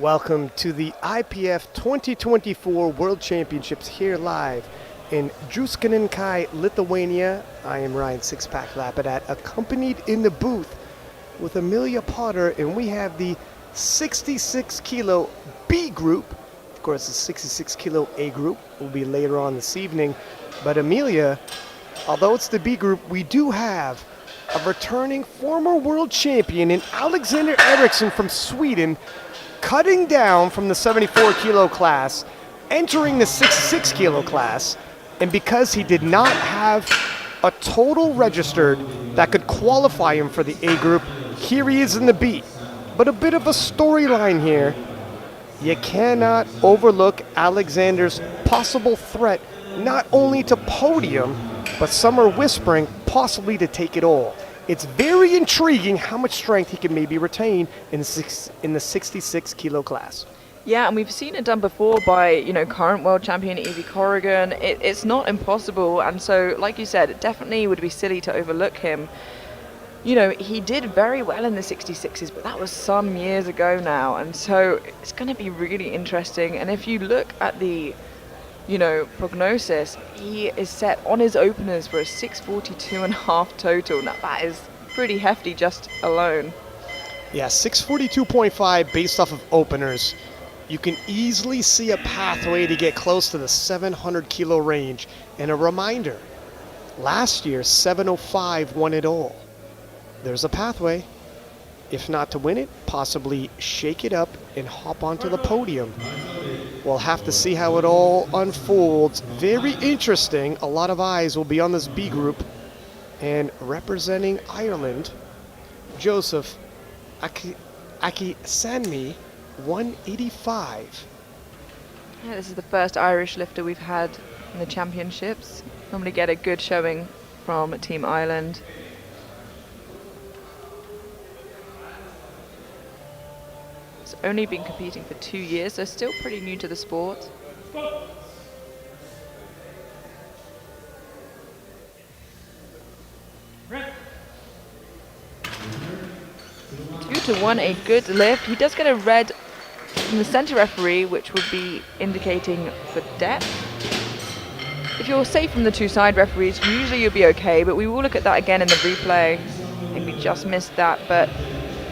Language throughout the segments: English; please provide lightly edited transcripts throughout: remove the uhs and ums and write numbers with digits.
Welcome to the IPF 2024 World Championships here live in Druskininkai, Lithuania. I am Ryan Sixpack Lapidat, accompanied in the booth with Amelia Potter, and we have the 66 kilo B group. Of course, the 66 kilo A group will be later on this evening. But Amelia, although it's the B group, we do have a returning former world champion in Alexander Eriksson from Sweden, cutting down from the 74 kilo class, entering the 66 kilo class, and because he did not have a total registered that could qualify him for the A group, here he is in the B. But a bit of a storyline here. You cannot overlook Alexander's possible threat not only to podium, but some are whispering possibly to take it all. It's very intriguing how much strength he can maybe retain in the 66 kilo class. Yeah, and we've seen it done before by, current world champion Evie Corrigan. It's not impossible, and so, like you said, it definitely would be silly to overlook him. He did very well in the 66s, but that was some years ago now, and so it's going to be really interesting. And if you look at the prognosis, he is set on his openers for a 642.5 total. Now that is pretty hefty just alone. Yeah, 642.5 based off of openers. You can easily see a pathway to get close to the 700 kilo range. And a reminder, last year 705 won it all. There's a pathway. If not to win it, possibly shake it up and hop onto the podium. We'll have to see how it all unfolds. Very interesting. A lot of eyes will be on this B group. And representing Ireland, Joseph Akisanmi, 185. Yeah, this is the first Irish lifter we've had in the championships. Normally get a good showing from Team Ireland. Only been competing for 2 years, so still pretty new to the sport. 2-1, a good lift. He does get a red from the center referee, which would be indicating for depth. If you're safe from the two side referees, usually you'll be okay, but we will look at that again in the replay. I think we just missed that, but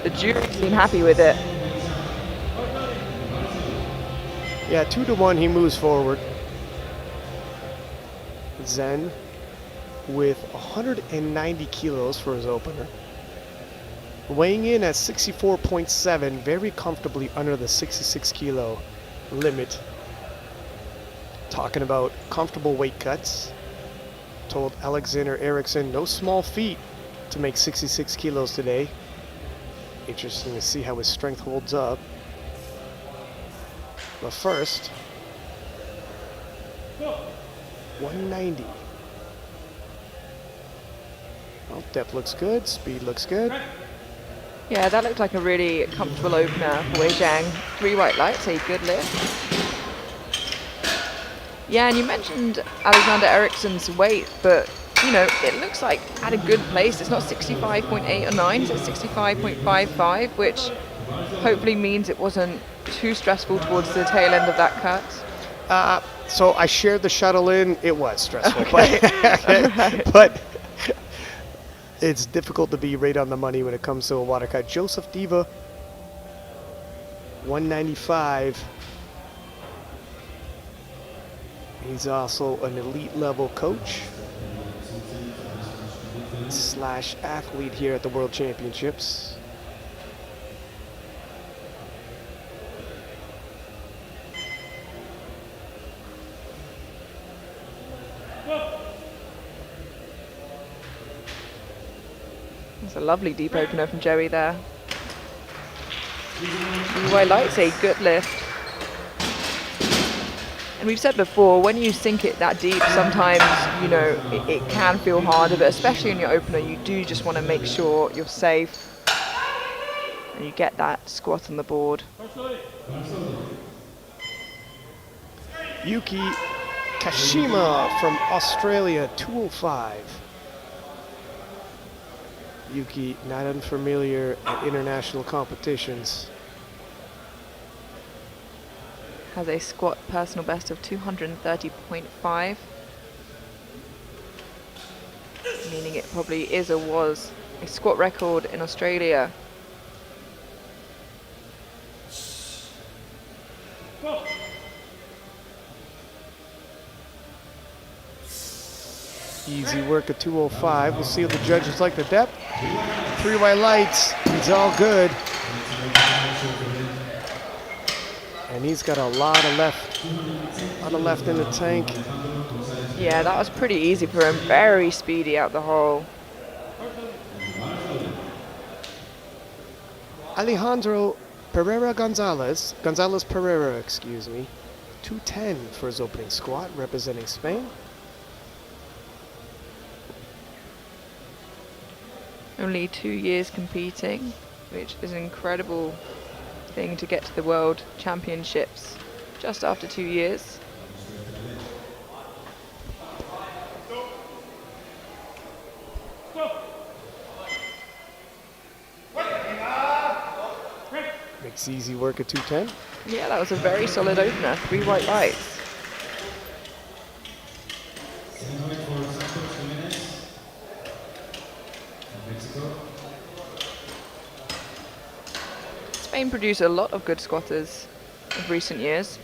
the jury seem happy with it. Yeah, 2-1, he moves forward. Zen with 190 kilos for his opener. Weighing in at 64.7, very comfortably under the 66 kilo limit. Talking about comfortable weight cuts. Told Alexander Eriksson, no small feat to make 66 kilos today. Interesting to see how his strength holds up. But first, 190. Well, depth looks good, speed looks good. Yeah, that looked like a really comfortable opener for Wei Zhang. 3 white lights, a good lift. Yeah, and you mentioned Alexander Eriksson's weight, but it looks like at a good place. It's not 65.8 or 9, it's 65.55, which hopefully means it wasn't too stressful towards the tail end of that cut. So I shared the shuttle in. It was stressful, okay. Right. But it's difficult to be right on the money when it comes to a water cut. Joseph Diva, 195. He's also an elite level coach / athlete here at the World Championships. It's a lovely deep opener from Joey there. White lights, a good lift. And we've said before, when you sink it that deep, sometimes, it can feel harder, but especially in your opener, you do just want to make sure you're safe and you get that squat on the board. Yuki Kashima from Australia, 205. Yuki, not unfamiliar at international competitions. has a squat personal best of 230.5, meaning it probably is or was a squat record in Australia. Easy work at 205. We'll see if the judges like the depth. 3 white lights. It's all good. And he's got a lot of left in the tank. Yeah, that was pretty easy for him. Very speedy out the hole. Alejandro Gonzalez Pereira, excuse me. 210 for his opening squat, representing Spain. Only 2 years competing, which is an incredible thing to get to the World Championships just after 2 years. Makes easy work at 210. Yeah, that was a very solid opener. 3 white lights. Spain produced a lot of good squatters of recent years.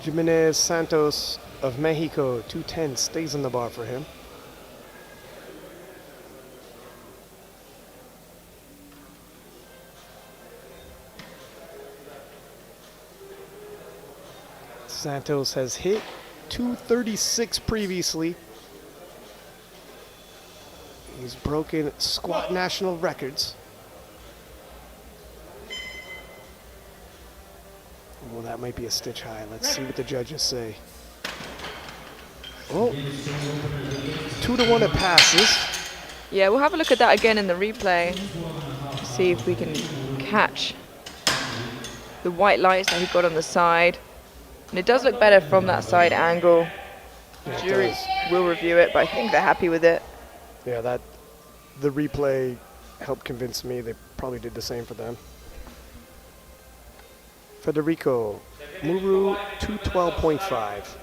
Jimenez Santos of Mexico, 210, stays on the bar for him. Santos has hit 236 previously. He's broken squat national records. Well, that might be a stitch high. Let's see what the judges say. Oh, 2-1 it passes. Yeah, we'll have a look at that again in the replay. See if we can catch the white lights that he got on the side. And it does look better from that side angle. The jury will review it, but I think they're happy with it. Yeah, the replay helped convince me. They probably did the same for them. Federico Muru, 212.5.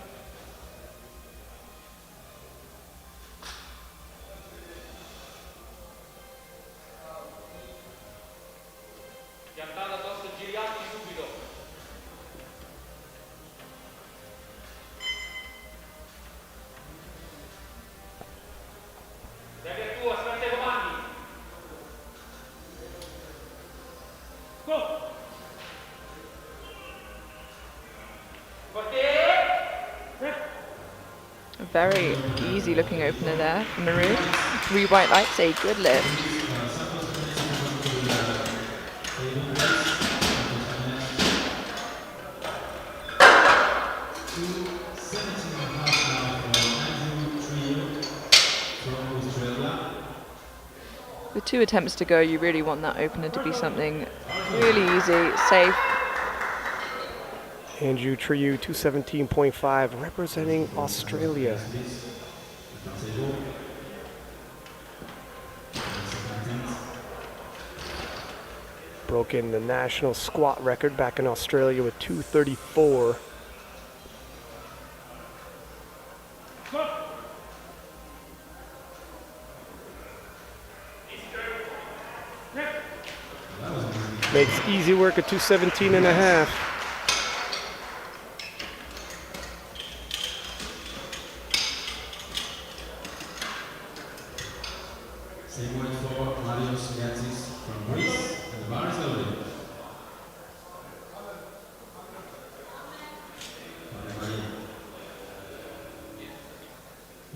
A very easy looking opener there from Maru. 3 white lights, a good lift. With 2 attempts to go, you really want that opener to be something really easy, safe. Andrew Trieu, 217.5, representing Australia. Broken the national squat record back in Australia with 234. Makes easy work at 217.5.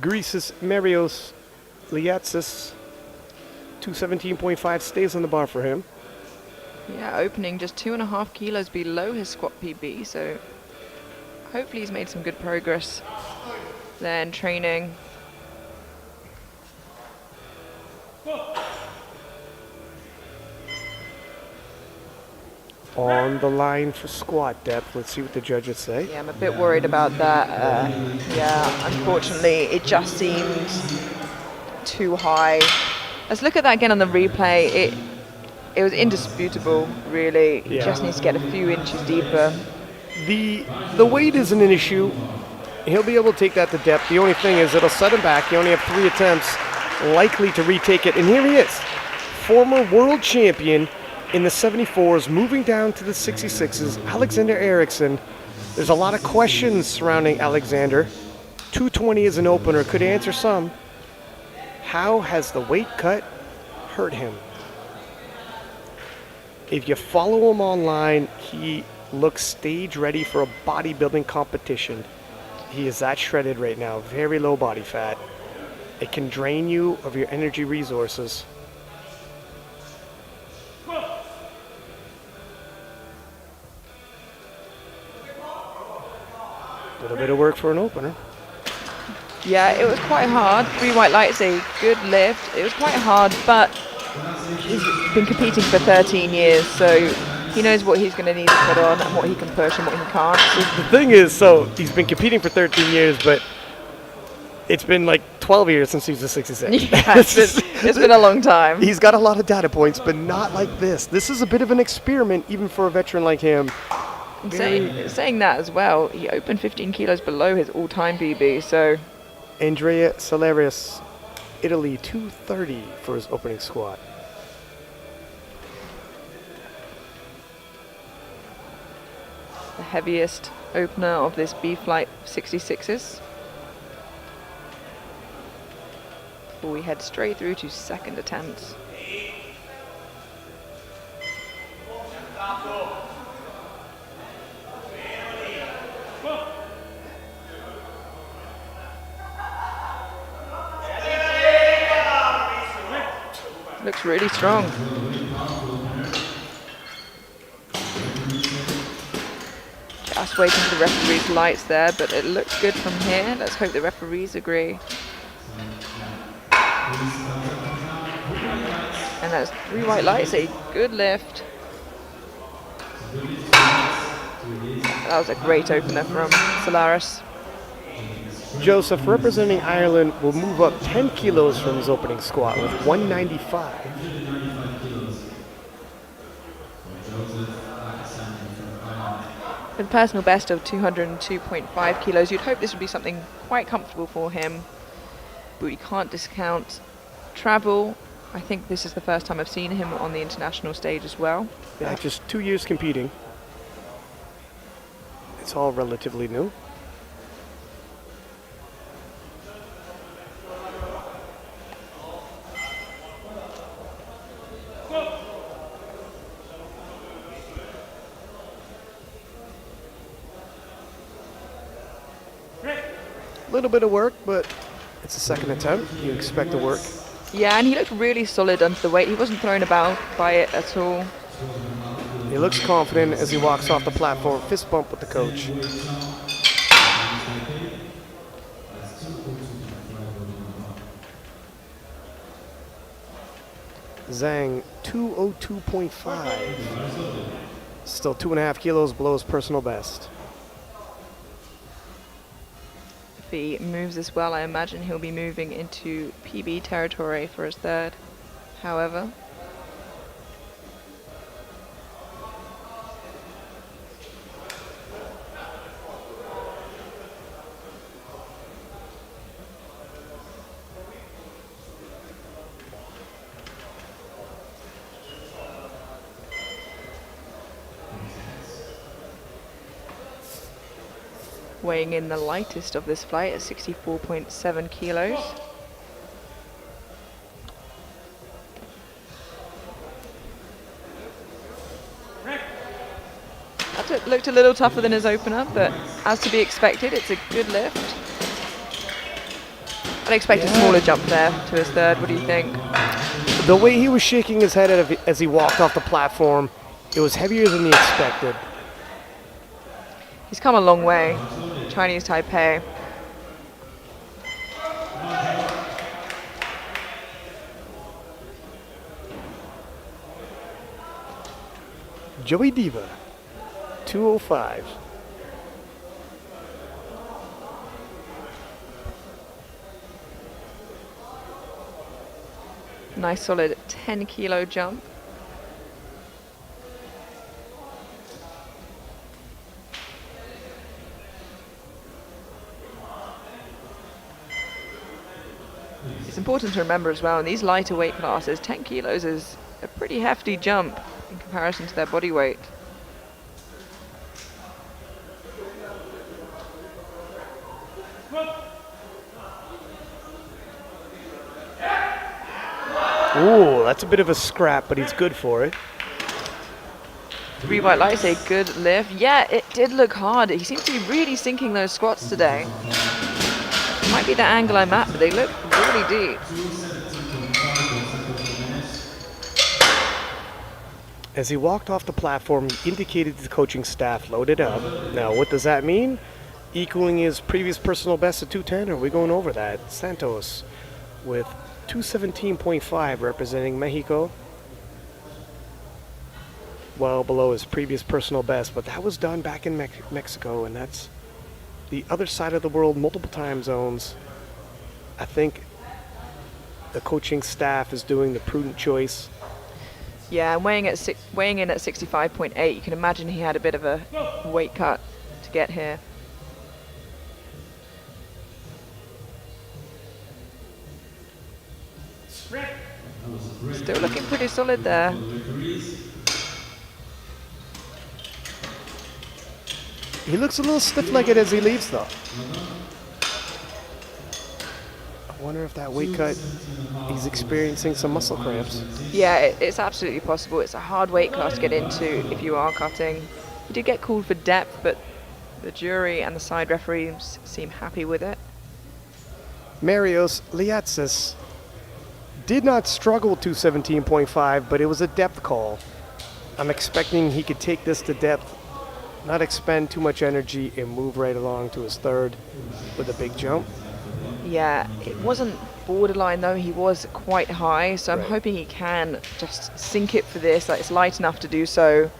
Greece's Marios Liatsis, 217.5, stays on the bar for him. Yeah, opening just 2.5 kilos below his squat PB, so hopefully he's made some good progress there in training. On the line for squat depth. Let's see what the judges say. Yeah, I'm a bit worried about that. Yeah, unfortunately, it just seemed too high Let's look at that again on the replay. It was indisputable, really. He Yeah. just needs to get a few inches deeper. The weight isn't an issue. He'll be able to take that to depth. The only thing is it'll set him back. He only have 3 attempts likely to retake it. And here he is, former world champion in the 74s, moving down to the 66s, Alexander Eriksson. There's a lot of questions surrounding Alexander. 220 as an opener could answer some. How has the weight cut hurt him? If you follow him online, he looks stage ready for a bodybuilding competition. He is that shredded right now, very low body fat. It can drain you of your energy resources. A little bit of work for an opener. Yeah, it was quite hard. 3 white lights, a good lift. It was quite hard, but he's been competing for 13 years, so he knows what he's going to need to put on and what he can push and what he can't. The thing is, so he's been competing for 13 years, but it's been like 12 years since he was a 66. Yeah, it's been a long time. He's got a lot of data points, but not like this. This is a bit of an experiment, even for a veteran like him. Saying that as well, he opened 15 kilos below his all-time PB, so... Andrea Salarius, Italy, 230 for his opening squat. The heaviest opener of this B-Flight 66s. Before we head straight through to second attempts. Looks really strong. Just waiting for the referee's lights there, but it looks good from here. Let's hope the referees agree. And that's 3 white lights, a good lift. That was a great opener from Solaris. Joseph, representing Ireland, will move up 10 kilos from his opening squat with 195. With a personal best of 202.5 kilos, you'd hope this would be something quite comfortable for him, but we can't discount travel. I think this is the first time I've seen him on the international stage as well. Yeah, just 2 years competing. It's all relatively new. A little bit of work, but it's a second attempt. You expect to work. Yeah, and he looked really solid under the weight. He wasn't thrown about by it at all. He looks confident as he walks off the platform. Fist bump with the coach. Zhang, 202.5. Still 2.5 kilos below his personal best. If he moves as well, I imagine he'll be moving into PB territory for his third. However, weighing in the lightest of this flight at 64.7 kilos. That looked a little tougher than his opener, but as to be expected, it's a good lift. I'd expect a smaller jump there to his third. What do you think? The way he was shaking his head as he walked off the platform, it was heavier than he expected. He's come a long way, Chinese Taipei. Joey Diva, 205. Nice solid 10-kilo jump. It's important to remember as well, in these lighter weight classes, 10 kilos is a pretty hefty jump in comparison to their body weight. Ooh, that's a bit of a scrap, but he's good for it. 3 white lights, a good lift. Yeah, it did look hard. He seems to be really sinking those squats today. It might be the angle I'm at, but they look really deep. As he walked off the platform, he indicated to the coaching staff, loaded up. Now, what does that mean? Equaling his previous personal best of 210, or are we going over that? Santos with 217.5 representing Mexico. Well below his previous personal best, but that was done back in Mexico, and that's the other side of the world, multiple time zones. I think the coaching staff is doing the prudent choice. Yeah, and weighing in at 65.8, you can imagine he had a bit of a weight cut to get here. Still looking pretty solid there. He looks a little stiff-legged as he leaves, though. I wonder if that weight cut, he's experiencing some muscle cramps. Yeah, it's absolutely possible. It's a hard weight class to get into if you are cutting. He did get called for depth, but the jury and the side referees seem happy with it. Marios Liatzis did not struggle to 17.5, but it was a depth call. I'm expecting he could take this to depth, not expend too much energy, and move right along to his third with a big jump. Yeah, it wasn't borderline though. He was quite high, so I'm Right. hoping he can just sink it for this. Like, it's light enough to do so,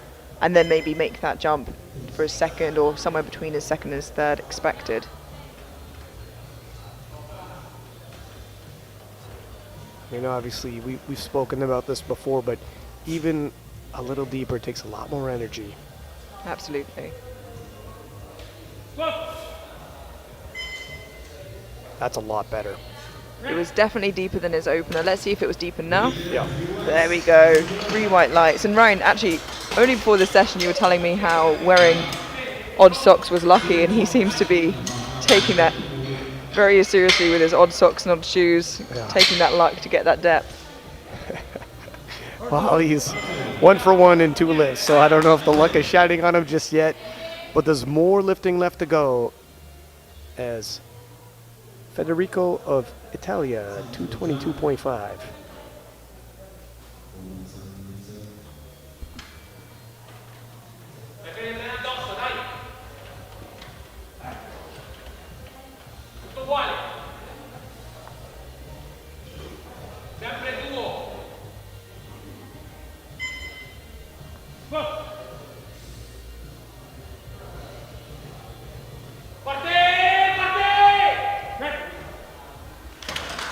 and then maybe make that jump for his second, or somewhere between his second and his third expected. You know, obviously, we've spoken about this before, but even a little deeper takes a lot more energy. Absolutely. That's a lot better. It was definitely deeper than his opener. Let's see if it was deep enough. Yeah. There we go. 3 white lights. And Ryan, actually, only before this session you were telling me how wearing odd socks was lucky, and he seems to be taking that very seriously with his odd socks and odd shoes, taking that luck to get that depth. Well, he's 1 for 1 in 2 lifts, so I don't know if the luck is shining on him just yet, but there's more lifting left to go as Federico of Italia, 222.5.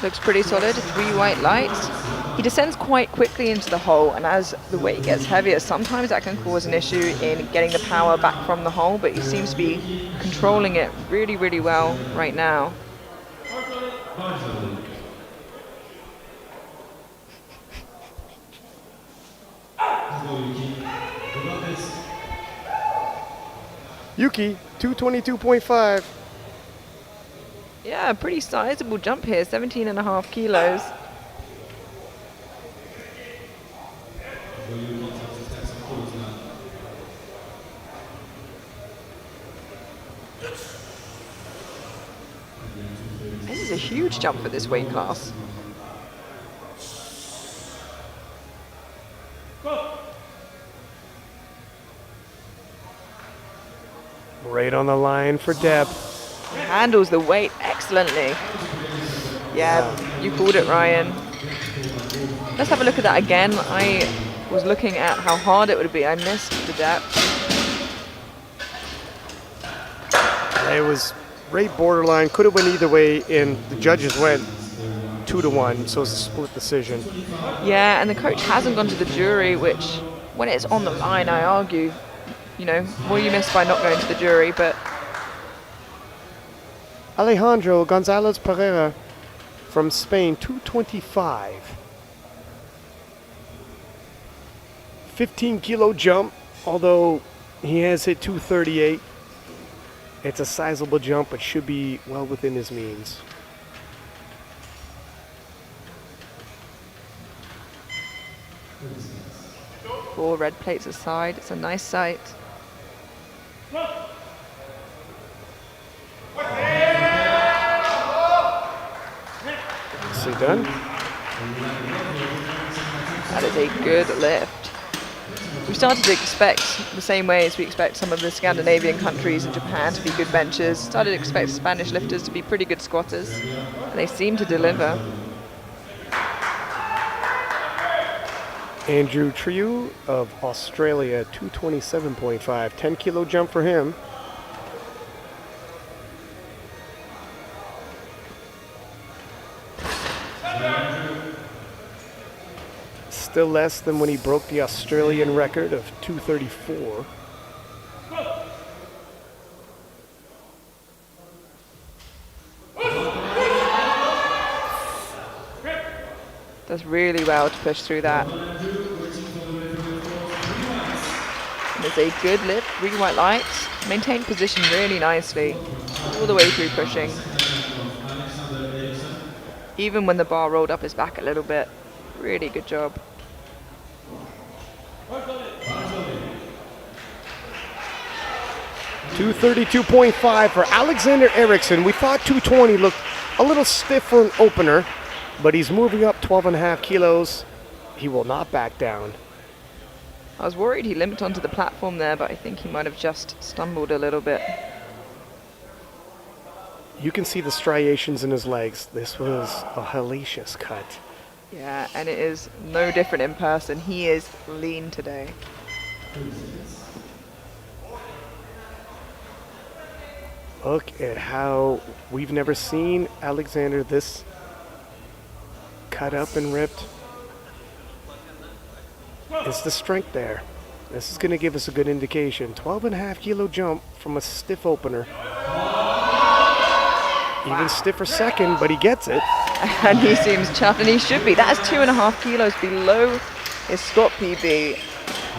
Looks pretty solid. 3 white lights. He descends quite quickly into the hole, and as the weight gets heavier, sometimes that can cause an issue in getting the power back from the hole, but he seems to be controlling it really, really well right now. Yuki, 222.5. Yeah, a pretty sizable jump here, 17.5 kilos. This is a huge jump for this weight class. Right on the line for depth. Handles the weight excellently. Yeah, you called it, Ryan. Let's have a look at that again. I was looking at how hard it would be. I missed the depth. It was right borderline, could have went either way, and the judges went 2-1, so it's a split decision. Yeah, and the coach hasn't gone to the jury, which, when it's on the line, I argue, you know, what you miss by not going to the jury, but Alejandro Gonzalez Pereira from Spain, 225. 15-kilo jump, although he has hit 238. It's a sizable jump, but should be well within his means. four red plates aside, it's a nice sight. Is he done? That is a good lift. We started to expect, the same way as we expect some of the Scandinavian countries and Japan to be good benchers, started to expect Spanish lifters to be pretty good squatters, and they seem to deliver. Andrew Trieu of Australia, 227.5. 10-kilo jump for him. Still less than when he broke the Australian record of 234. Does really well to push through that. There's a good lift, green white lights, maintained position really nicely, all the way through pushing. Even when the bar rolled up his back a little bit, really good job. $232.5 for Alexander Eriksson. We thought 220 looked a little stiff for an opener, but he's moving up 12.5 kilos. He will not back down. I was worried he limped onto the platform there, but I think he might have just stumbled a little bit. You can see the striations in his legs. This was a hellacious cut. Yeah, and it is no different in person. He is lean today. Look at how we've never seen Alexander this cut up and ripped. Is the strength there? This is going to give us a good indication. 12.5 kilo jump from a stiff opener. Even stiffer second, but he gets it. And he seems chuffed, and he should be. That is 2.5 kilos below his squat PB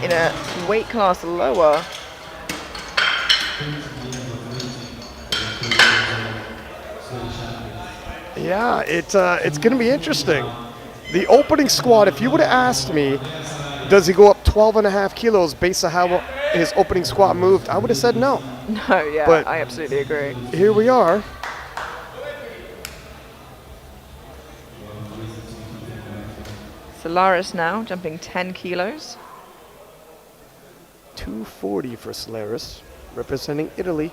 in a weight class lower. Yeah, it's going to be interesting. The opening squat, if you would have asked me, does he go up 12.5 kilos based on how his opening squat moved, I would have said no. No, yeah, But I absolutely agree. here we are. Solaris now jumping 10 kilos. 240 for Solaris, representing Italy.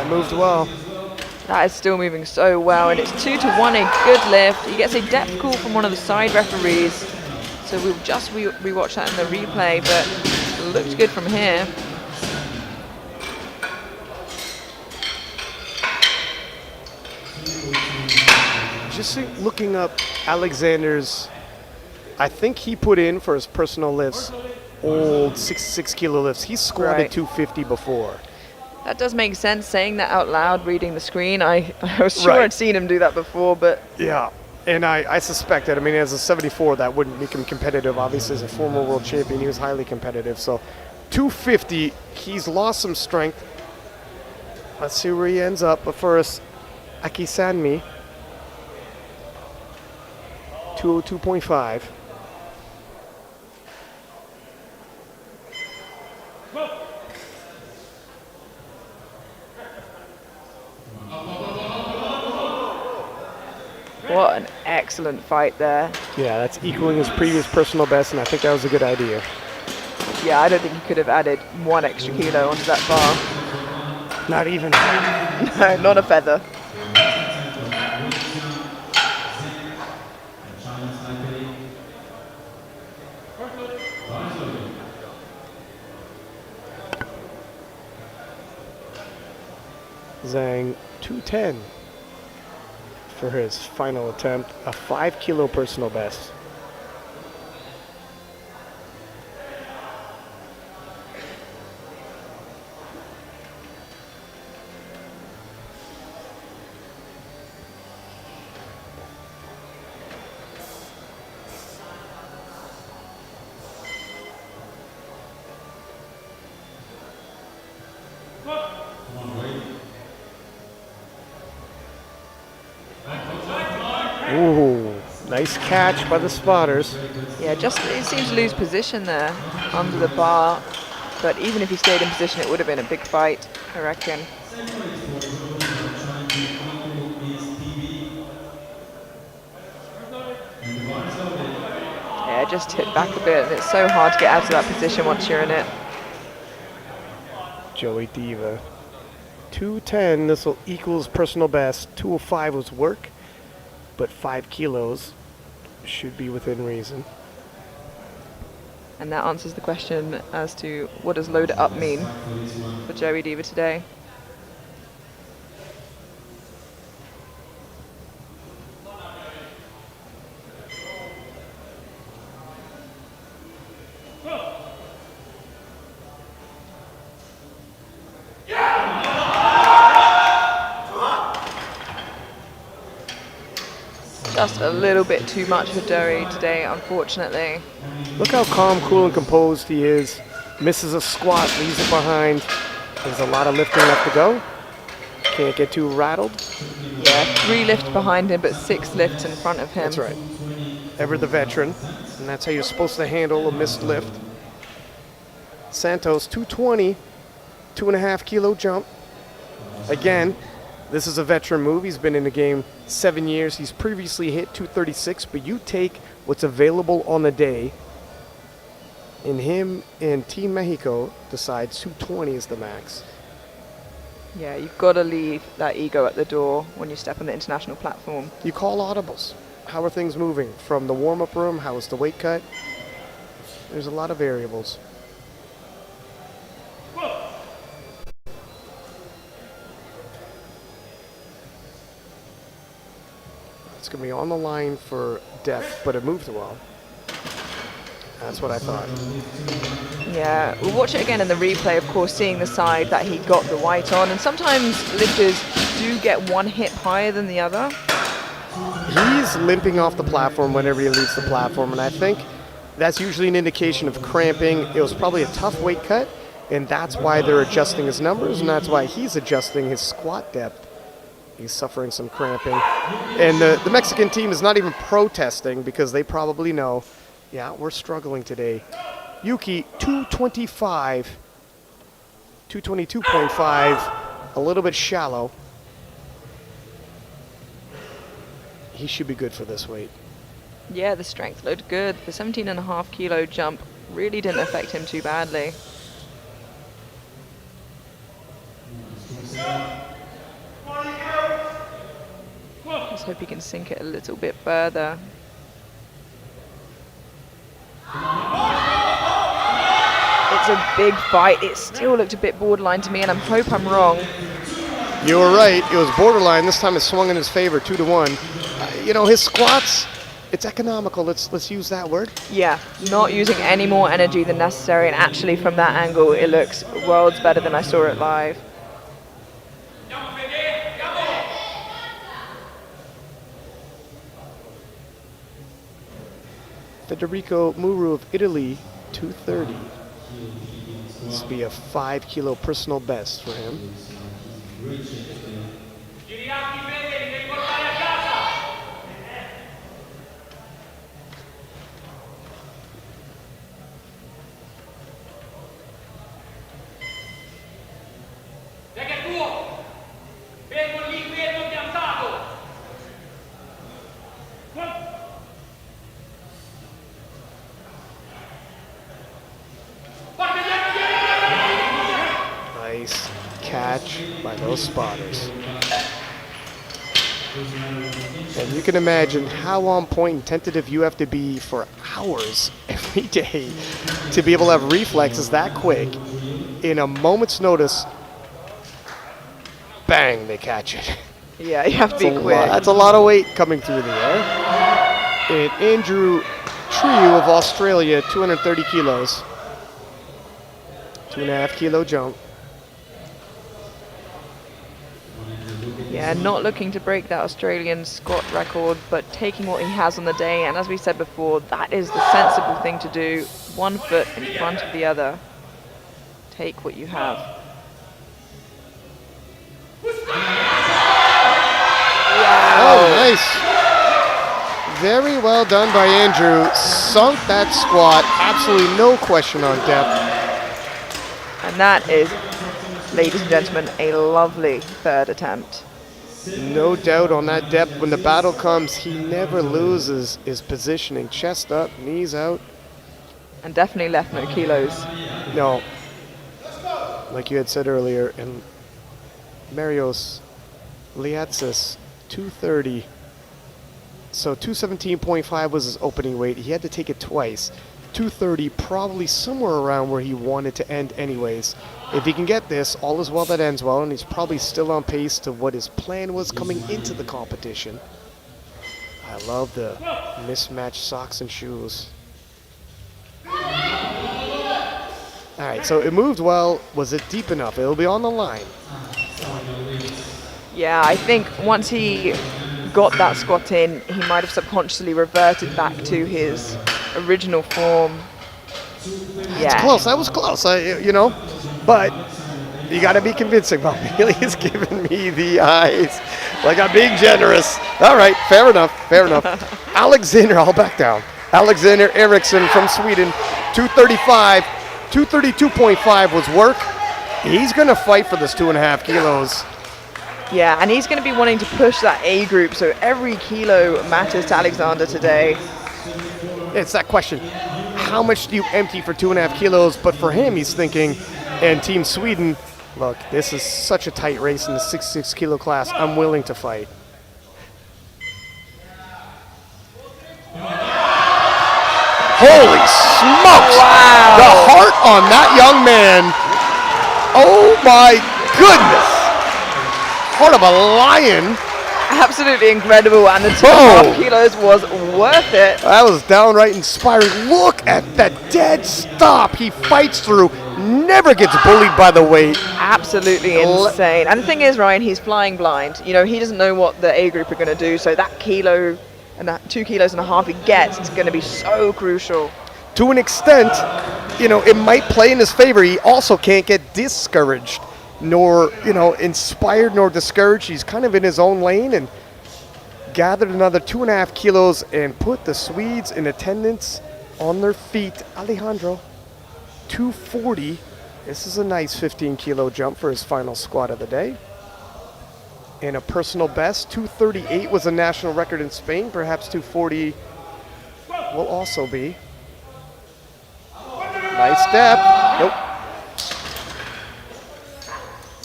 Moved well. That is still moving so well, and it's 2-1, a good lift. He gets a depth call from one of the side referees, so we'll just rewatch that in the replay, but it looks good from here. Just looking up Alexander's, I think he put in for his personal lifts old 66 kilo lifts. He squatted Right. 250 before. That does make sense, saying that out loud, reading the screen. I was sure Right. I'd seen him do that before, but Yeah, and I suspect that. I mean, as a 74, that wouldn't make him competitive. Obviously, as a former world champion, he was highly competitive. So 250, he's lost some strength. Let's see where he ends up. But first, Akisanmi, 202.5. what an excellent fight there. Yeah, that's equaling his previous personal best, and I think that was a good idea. Yeah, I don't think he could have added one extra kilo onto that bar. Not even. No, not a feather. Zhang 210 for his final attempt, a 5 kilo personal best. Ooh, nice catch by the spotters. Yeah, just he seemed to lose position there under the bar. But even if he stayed in position, it would have been a big fight, I reckon. Yeah, just tipped back a bit, and it's so hard to get out of that position once you're in it. Joey Diva. 210, this will equals personal best. 205 was work, but 5 kilos should be within reason. And that answers the question as to what does load it up mean for Joey Diva today. Just a little bit too much for Joey today, unfortunately. Look how calm, cool, and composed he is. Misses a squat, leaves it behind. There's a lot of lifting left to go. Can't get too rattled. Yeah, 3 lifts behind him, but 6 lifts in front of him. That's right. Ever the veteran, and that's how you're supposed to handle a missed lift. Santos, 220, 2.5 kilo jump. Again, this is a veteran move. He's been in the game 7 years. He's previously hit 236, but you take what's available on the day, and him and Team Mexico decides 220 is the max. Yeah, you've got to leave that ego at the door when you step on the international platform. You call audibles. How are things moving? From the warm-up room, how is the weight cut? There's a lot of variables. It's going to be on the line for depth, but it moved well. That's what I thought. Yeah, we'll watch it again in the replay, of course, seeing the side that he got the white on. And sometimes lifters do get one hip higher than the other. He's limping off the platform whenever he leaves the platform, and I think that's usually an indication of cramping. It was probably a tough weight cut, and that's why they're adjusting his numbers, and that's why he's adjusting his squat depth. He's suffering some cramping. And the Mexican team is not even protesting because they probably know, yeah, we're struggling today. Yuki, 225, 222.5, a little bit shallow. He should be good for this weight. Yeah, the strength looked good. The 17.5 kilo jump really didn't affect him too badly. Just hope he can sink it a little bit further. It's a big fight. It still looked a bit borderline to me, and I hope I'm wrong. You were right. It was borderline. This time it swung in his favor, 2-1. You know, his squats, it's economical. Let's use that word. Yeah, not using any more energy than necessary, and actually from that angle, it looks worlds better than I saw it live. Federico Muru of Italy, 230. This will be a 5 kilo personal best for him. catch by those spotters. And you can imagine how on point and tentative you have to be for hours every day to be able to have reflexes that quick. In a moment's notice, bang, they catch it. Yeah, you have to be quick. That's a lot of weight coming through the air. And Andrew Trieu of Australia, 230 kilos. 2.5 kilo jump. Yeah, not looking to break that Australian squat record, but taking what he has on the day. And as we said before, that is the sensible thing to do. One foot in front of the other. Take what you have. Oh, nice. Very well done by Andrew. Sunk that squat. Absolutely no question on depth. And that is, ladies and gentlemen, a lovely third attempt. No doubt on that depth. When the battle comes, he never loses his positioning. Chest up, knees out. And definitely left no kilos. No. Like you had said earlier, and Marios Liatsis, 230. So 217.5 was his opening weight. He had to take it twice. 230, probably somewhere around where he wanted to end anyways. If he can get this, all is well that ends well, and he's probably still on pace to what his plan was coming into the competition. I love the mismatched socks and shoes. All right, so it moved well. Was it deep enough? It'll be on the line. Yeah, I think once he got that squat in, he might have subconsciously reverted back to his original form. It's close. That was close. But you got to be convincing. Bailey is giving me the eyes. Like I'm being generous. All right, fair enough. Fair enough. Alexander, I'll back down. Alexander Eriksson from Sweden, 235. 232.5 was work. He's going to fight for this 2.5 kilos. Yeah, and he's going to be wanting to push that A group, so every kilo matters to Alexander today. It's that question. How much do you empty for 2.5 kilos? But for him, he's thinking, and Team Sweden, look, this is such a tight race in the 66 kilo class. I'm willing to fight. Holy smokes! Wow. The heart on that young man. Oh my goodness. Heart of a lion. Absolutely incredible, and the 2.5 kilos was worth it. That was downright inspiring. Look at that dead stop. He fights through, never gets bullied by the weight. Absolutely insane. And the thing is, Ryan, he's flying blind. You know, he doesn't know what the A group are going to do, so that kilo and that 2.5 kilos he gets is going to be so crucial. To an extent, it might play in his favor. He also can't get discouraged, nor, inspired nor discouraged. He's kind of in his own lane and gathered another 2.5 kilos and put the Swedes in attendance on their feet. Alejandro, 240. This is a nice 15 kilo jump for his final squat of the day. And a personal best, 238 was a national record in Spain. Perhaps 240 will also be. Nice step. Nope.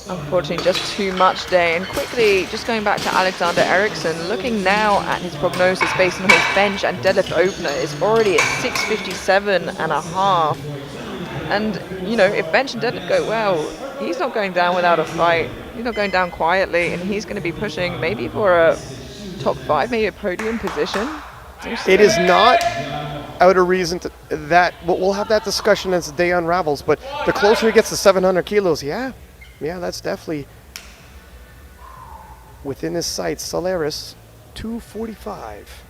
Unfortunately, just too much day. And quickly, just going back to Alexander Eriksson, looking now at his prognosis based on his bench and deadlift opener is already at 657.5. And, if bench and deadlift go well, he's not going down without a fight. He's not going down quietly, and he's going to be pushing maybe for a top 5, maybe a podium position. It is not out of reason that we'll have that discussion as the day unravels, but the closer he gets to 700 kilos, yeah, that's definitely within his sights. Solaris, 245,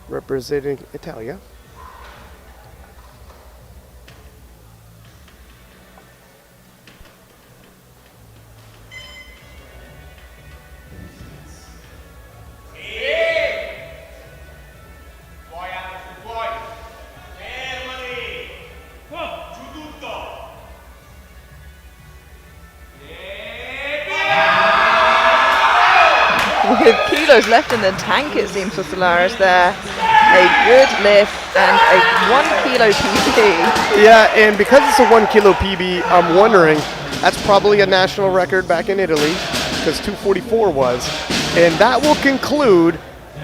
representing Italia. With kilos left in the tank, it seems, for Solaris there. A good lift and a 1 kilo PB. Yeah, and because it's a 1 kilo PB, I'm wondering, That's probably a national record back in Italy, because 244 was. And that will conclude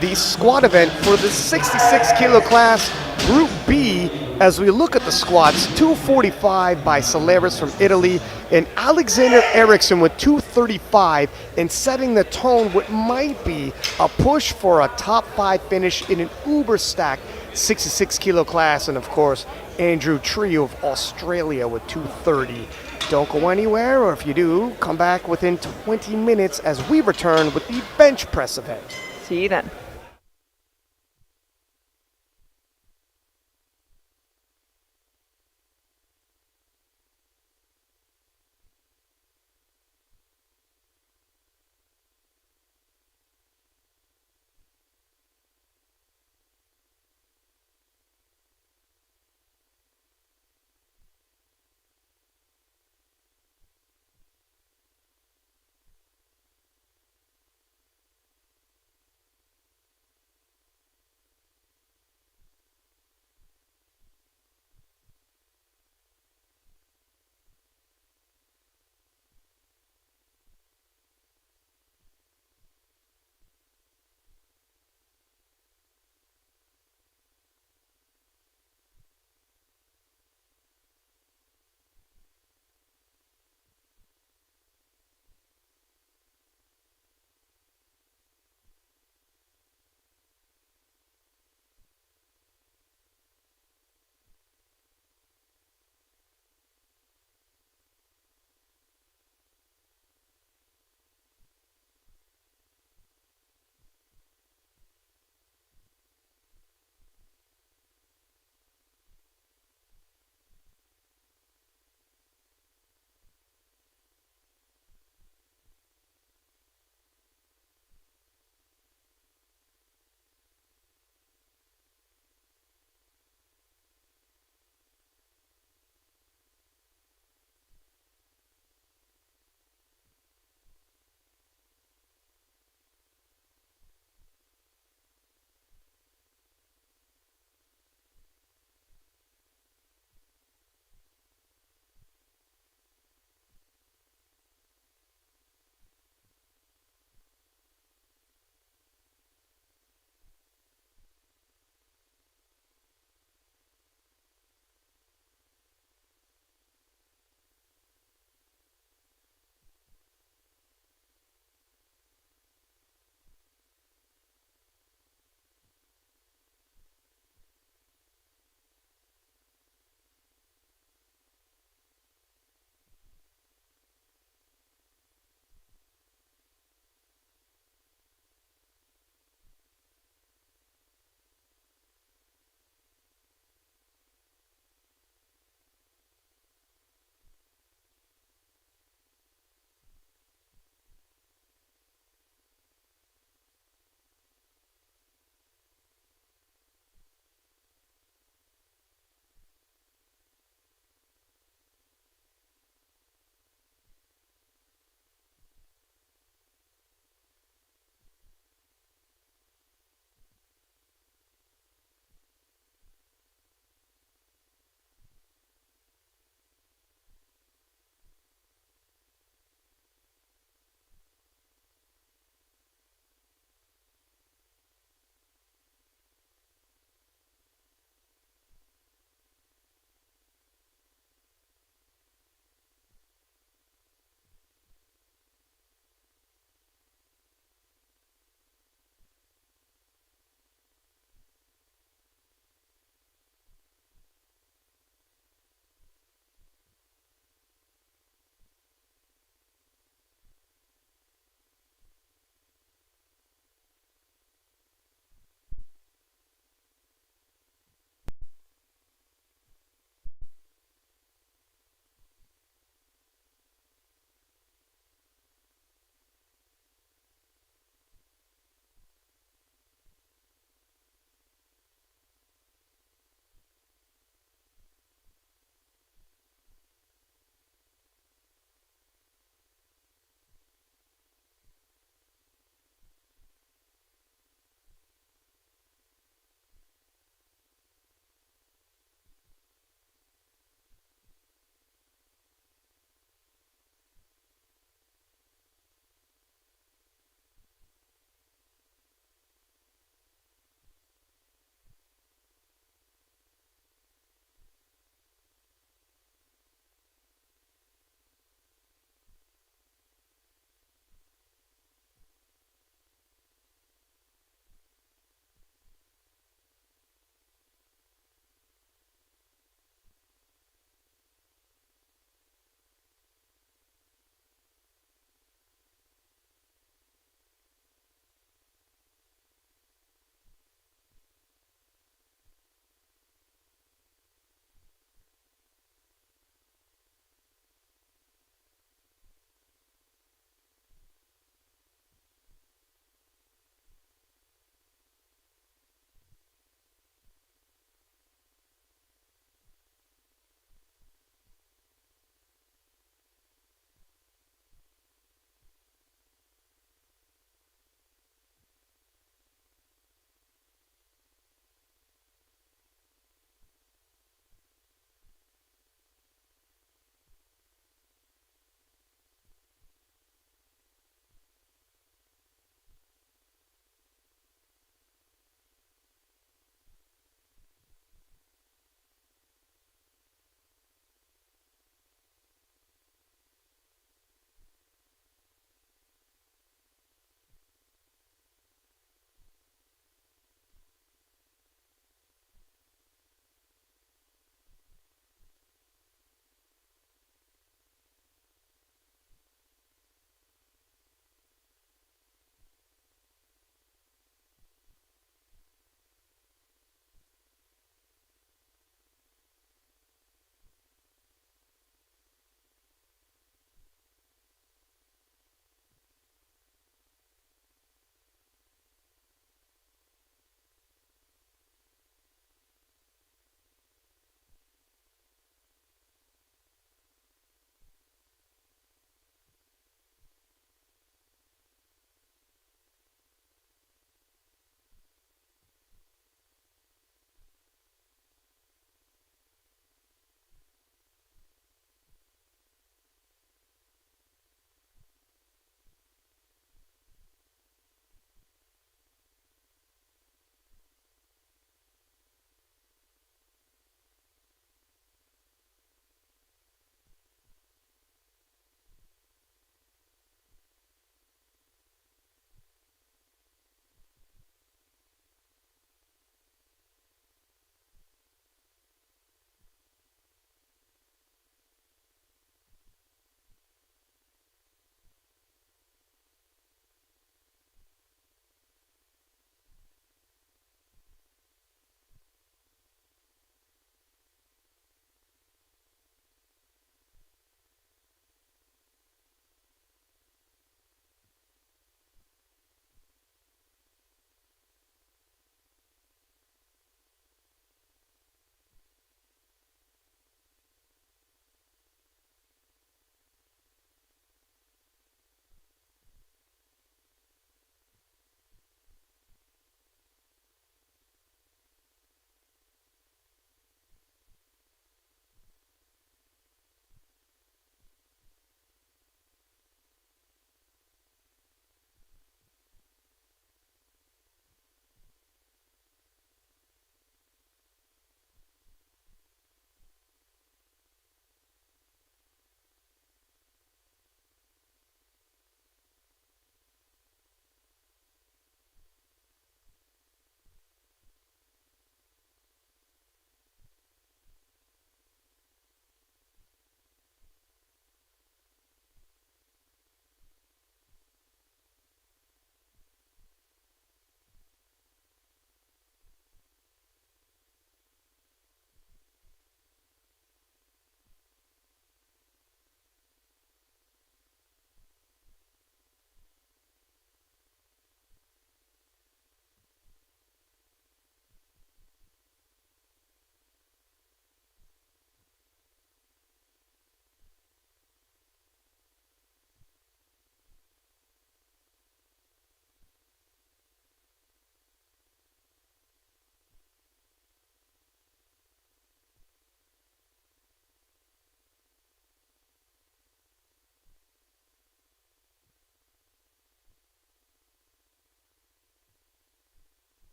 the squat event for the 66 kilo class, Group B, as we look at the squats. 245 by Saleris from Italy, and Alexander Eriksson with 235, and setting the tone what might be a push for a top 5 finish in an uber stacked 66 kilo class. And of course, Andrew Trio of Australia with 230. Don't go anywhere, or if you do, come back within 20 minutes as we return with the bench press event. See you then.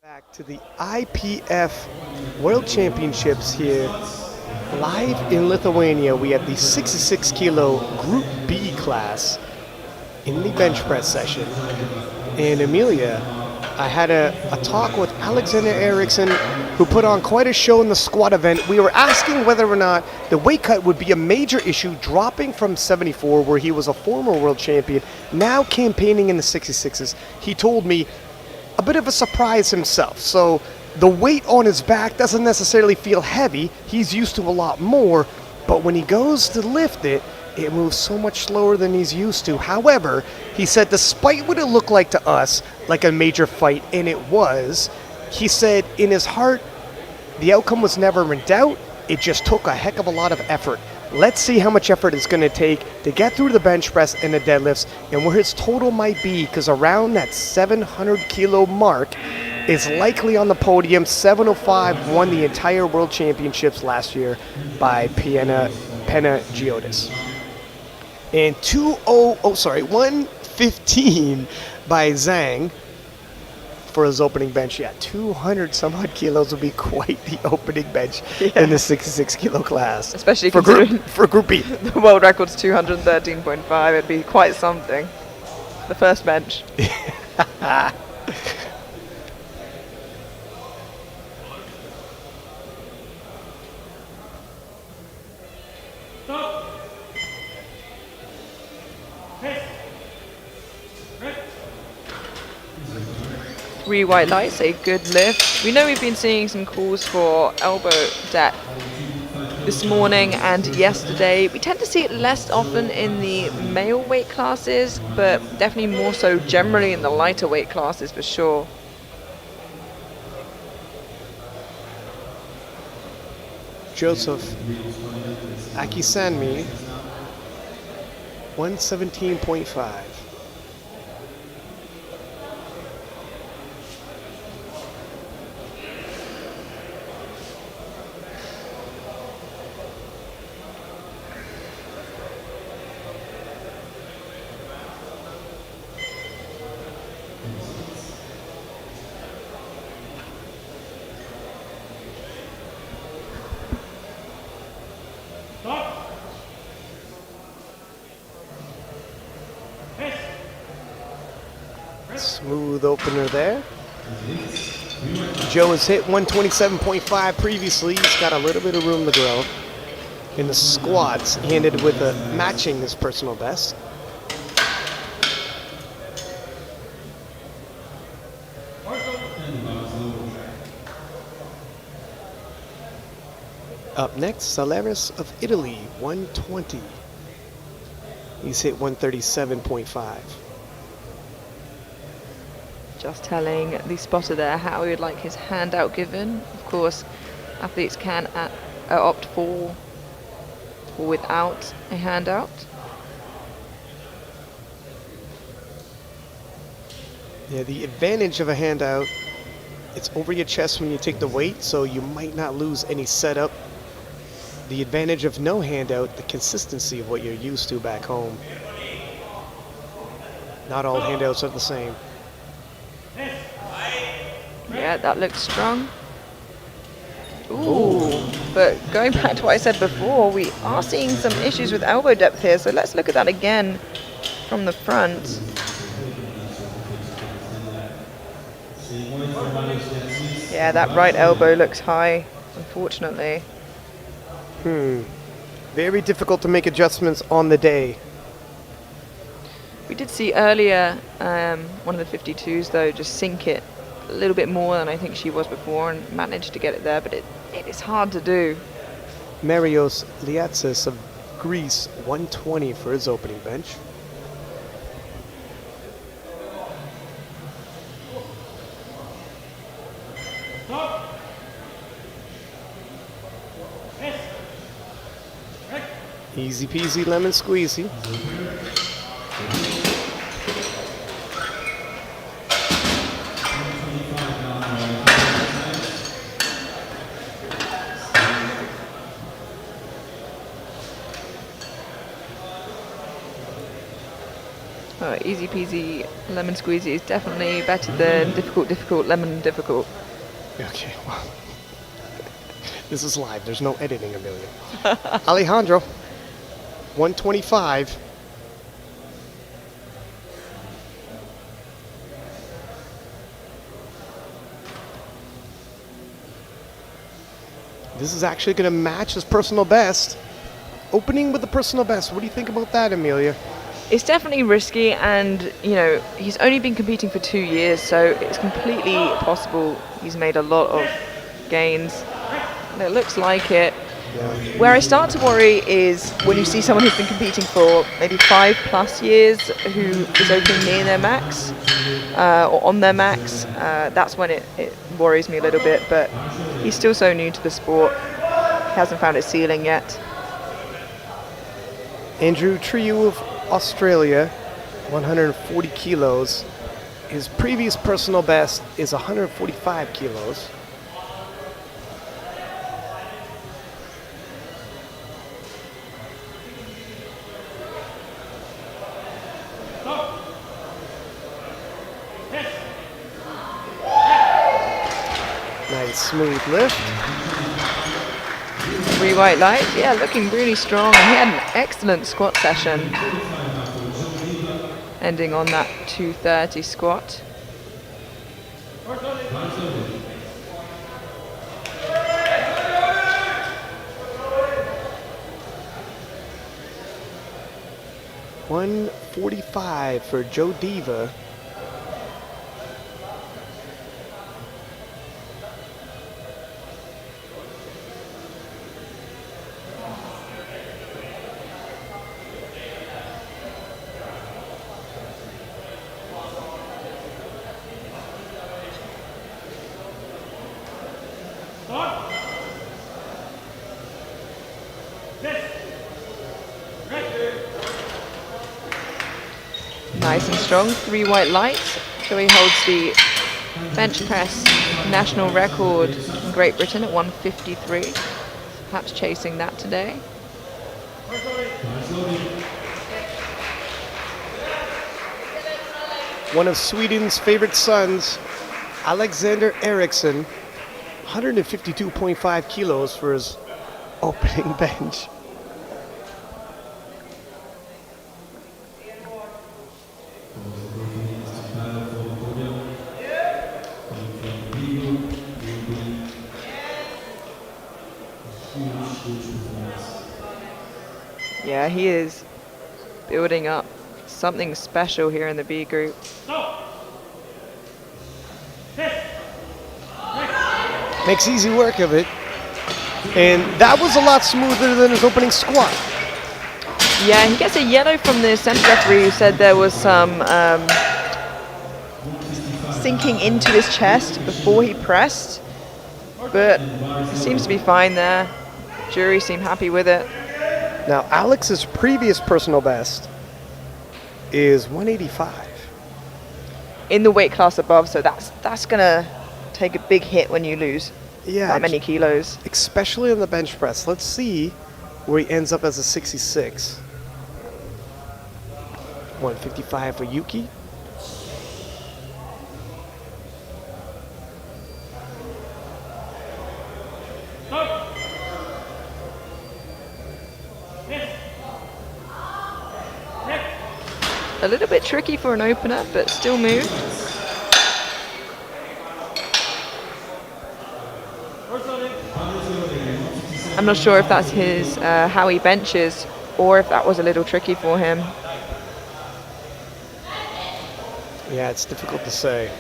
Back to the IPF World Championships here, live in Lithuania. We have the 66 kilo Group B class in the bench press session. And Amelia, I had a talk with Alexander Eriksson, who put on quite a show in the squat event. We were asking whether or not the weight cut would be a major issue, dropping from 74, where he was a former world champion, now campaigning in the 66s. He told me a bit of a surprise himself. So the weight on his back doesn't necessarily feel heavy. He's used to a lot more, but when he goes to lift it, it moves so much slower than he's used to. However, he said despite what it looked like to us, like a major fight, and it was, he said in his heart, the outcome was never in doubt. It just took a heck of a lot of effort. Let's see how much effort it's going to take to get through the bench press and the deadlifts and where his total might be, because around that 700 kilo mark is likely on the podium. 705 won the entire World Championships last year by Penna Giotis. And 115 by Zhang for his opening bench. Yeah, 200 some odd kilos would be quite the opening bench in the 66 kilo class. Especially for Group B. The world record's 213.5. It'd be quite something. The first bench. Three white lights, a good lift. We know we've been seeing some calls for elbow depth this morning and yesterday. We tend to see it less often in the male weight classes, but definitely more so generally in the lighter weight classes for sure. Joseph Akisanmi, 117.5. Smooth opener there. Joe has hit 127.5 previously. He's got a little bit of room to grow. In the squats, he ended with matching his personal best. Up next, Saleris of Italy, 120. He's hit 137.5. Just telling the spotter there how he would like his handout given. Of course, athletes can opt for or without a handout. Yeah, the advantage of a handout, it's over your chest when you take the weight, so you might not lose any setup. The advantage of no handout, the consistency of what you're used to back home. Not all handouts are the same. Yeah, that looks strong. Ooh, but going back to what I said before, we are seeing some issues with elbow depth here, so let's look at that again from the front. Yeah, that right elbow looks high, unfortunately. Very difficult to make adjustments on the day. We did see earlier one of the 52s, though, just sink it a little bit more than I think she was before and managed to get it there, but it is hard to do. Marios Liatsis of Greece, 120 for his opening bench. Easy peasy lemon squeezy. Easy peasy lemon squeezy is definitely better than difficult, difficult, lemon difficult. Okay, well, this is live. There's no editing, Amelia. Alejandro, 125. This is actually going to match his personal best. Opening with the personal best. What do you think about that, Amelia? It's definitely risky, and you know, he's only been competing for 2 years, so it's completely possible he's made a lot of gains. And it looks like it. Yeah. Where I start to worry is when you see someone who's been competing for maybe 5+ years who is opening near their max or on their max. That's when it worries me a little bit, but he's still so new to the sport. He hasn't found his ceiling yet. Andrew Trieu of Australia, 140 kilos. His previous personal best is 145 kilos. Nice smooth lift. 3 white lights, yeah, looking really strong, and he had an excellent squat session, ending on that 230 squat. $145 for Joe Diva. Nice and strong, 3 white lights. Joey holds the bench press national record in Great Britain at 153. Perhaps chasing that today. One of Sweden's favorite sons, Alexander Eriksson, 152.5 kilos for his opening bench. Yeah, he is building up something special here in the B group. Makes easy work of it. And that was a lot smoother than his opening squat. Yeah, he gets a yellow from the center referee who said there was some sinking into his chest before he pressed, but he seems to be fine there. Jury seem happy with it. Now, Alex's previous personal best is 185. In the weight class above, so that's gonna take a big hit when you lose that many kilos. Especially on the bench press. Let's see where he ends up as a 66. 155 for Yuki. A little bit tricky for an opener, but still moved. I'm not sure if that's his how he benches, or if that was a little tricky for him. Yeah, it's difficult to say.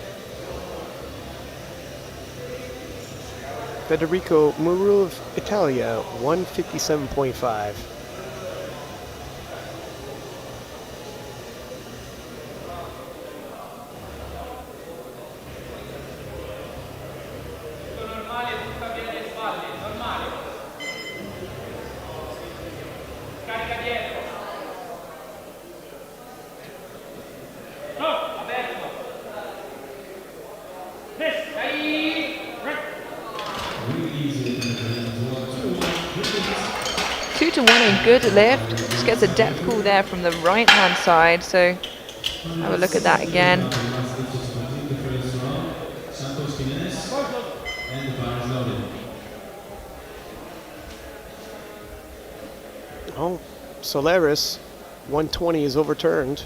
Federico Muru of Italia, 157.5. Two to one, a good lift. Just gets a depth call there from the right hand side, so Have a look at that again. Oh, Solaris, 120 is overturned.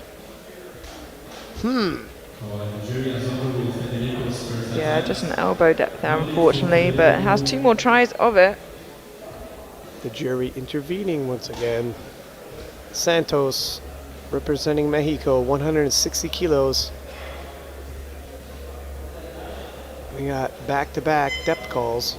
Yeah, just an elbow depth there, unfortunately, but has 2 more tries of it. The jury intervening once again. Santos, representing Mexico, 160 kilos. We got back-to-back depth calls.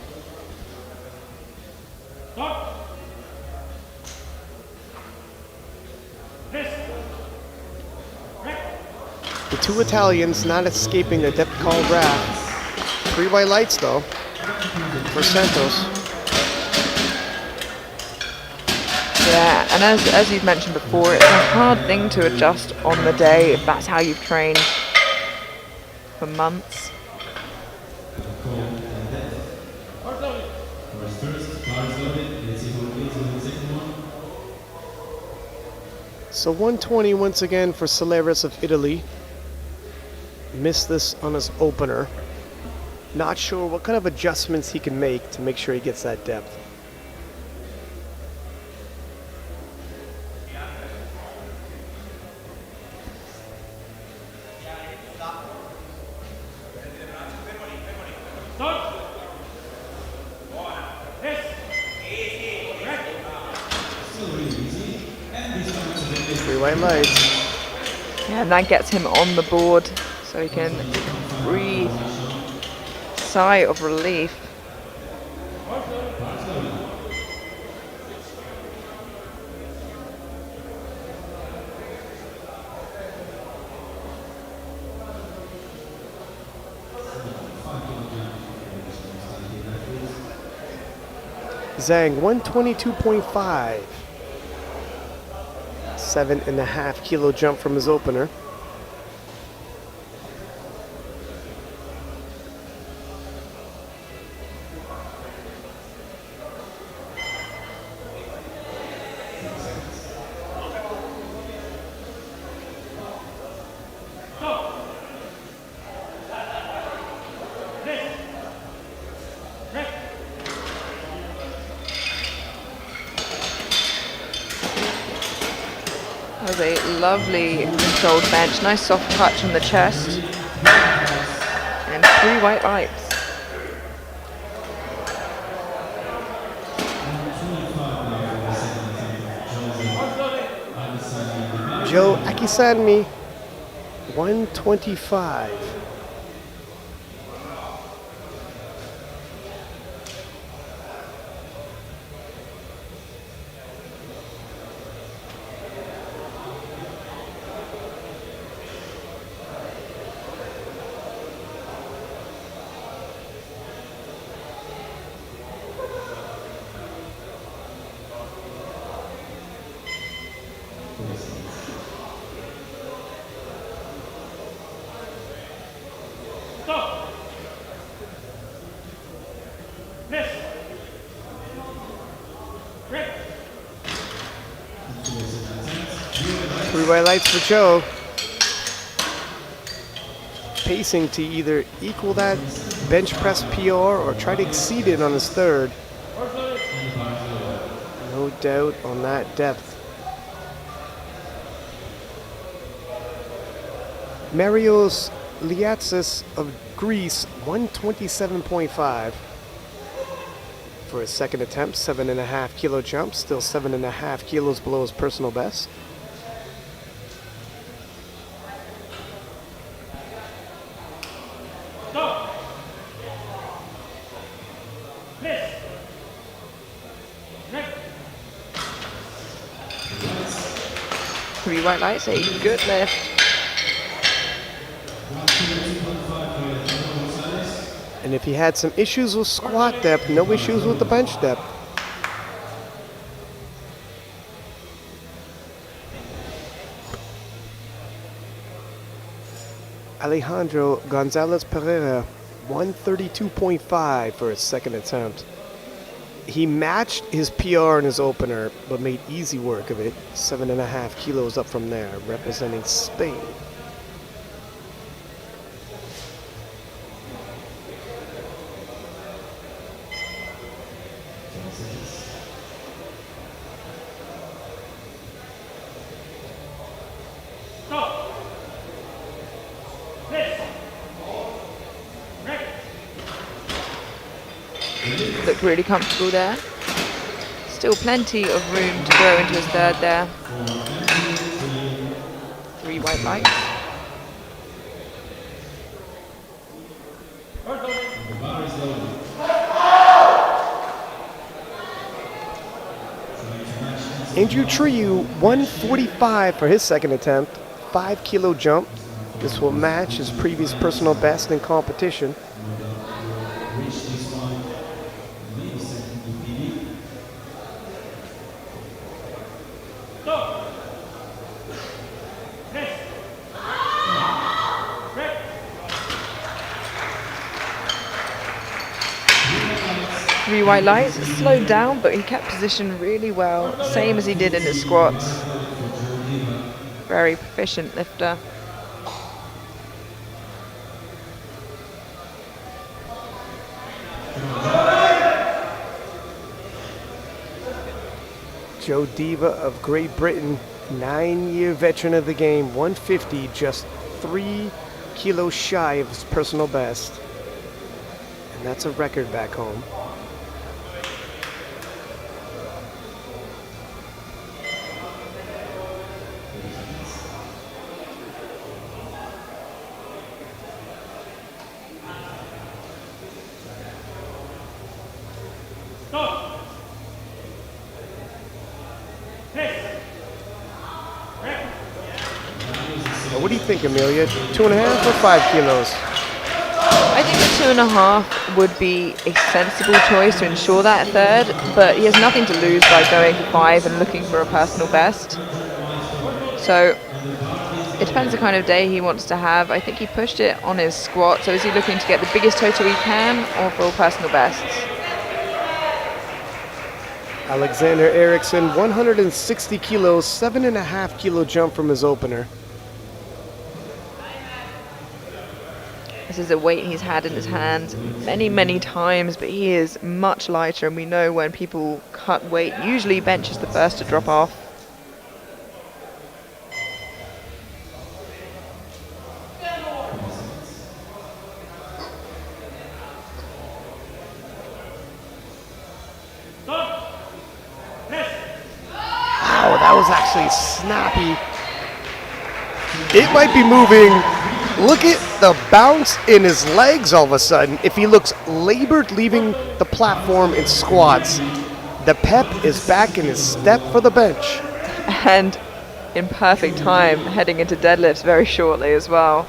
The 2 Italians not escaping the depth call wrath. 3 white lights though for Santos. Yeah, and as you've mentioned before, it's a hard thing to adjust on the day if that's how you've trained for months. So 120 once again for Solaris of Italy. Missed this on his opener. Not sure what kind of adjustments he can make to make sure he gets that depth. Three white lights. Yeah, and that gets him on the board so he can breathe. Sigh of relief. Zhang, 122.5. 7.5 kilo jump from his opener. That was a lovely controlled bench. Nice soft touch on the chest. And 3 white lights. Joe Akisanmi, 125. Three white lights for Joe. Pacing to either equal that bench press PR or try to exceed it on his third. No doubt on that depth. Marios Liatsis of Greece, 127.5. For his second attempt, 7.5 kilo jump, still 7.5 kilos below his personal best. Three white lights, a good lift. And if he had some issues with squat depth, no issues with the bench depth. Alejandro Gonzalez Pereira, 132.5 for his second attempt. He matched his PR in his opener, but made easy work of it. 7.5 kilos up from there, representing Spain. Looked really comfortable there. Still plenty of room to grow into his third there. 3 white lights. Andrew Trieu, 145 for his second attempt, 5 kilo jump. This will match his previous personal best in competition. Three white lights, slowed down, but he kept position really well, same as he did in his squats. Very proficient lifter. Joe Diva of Great Britain, 9-year veteran of the game, 150, just 3 kilos shy of his personal best. And that's a record back home. What do you think, Amelia? 2.5 or 5 kilos? I think the 2.5 would be a sensible choice to ensure that third, but he has nothing to lose by going to 5 and looking for a personal best. So it depends the kind of day he wants to have. I think he pushed it on his squat, so is he looking to get the biggest total he can or for personal bests? Alexander Eriksson, 160 kilos, 7.5 kilo jump from his opener. This is a weight he's had in his hands many, many times, but he is much lighter, and we know when people cut weight, usually bench is the first to drop off. Wow, that was actually snappy. It might be moving. Look at the bounce in his legs all of a sudden. If he looks labored leaving the platform in squats, the pep is back in his step for the bench. And in perfect time, heading into deadlifts very shortly as well.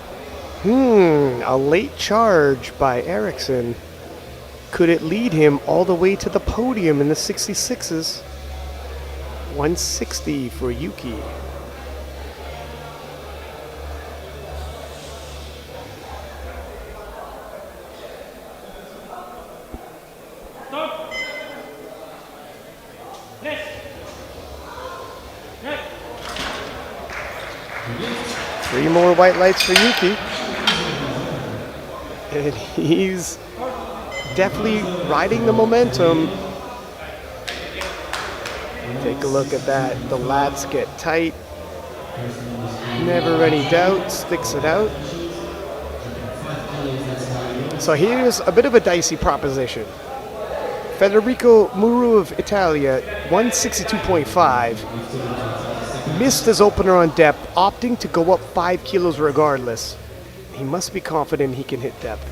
A late charge by Eriksson. Could it lead him all the way to the podium in the 66s? 160 for Yuki. Three more white lights for Yuki. And he's definitely riding the momentum. Take a look at that. The lats get tight. Never any doubt. Sticks it out. So here's a bit of a dicey proposition. Federico Muru of Italia, 162.5. Missed his opener on depth, opting to go up 5 kilos regardless. He must be confident he can hit depth.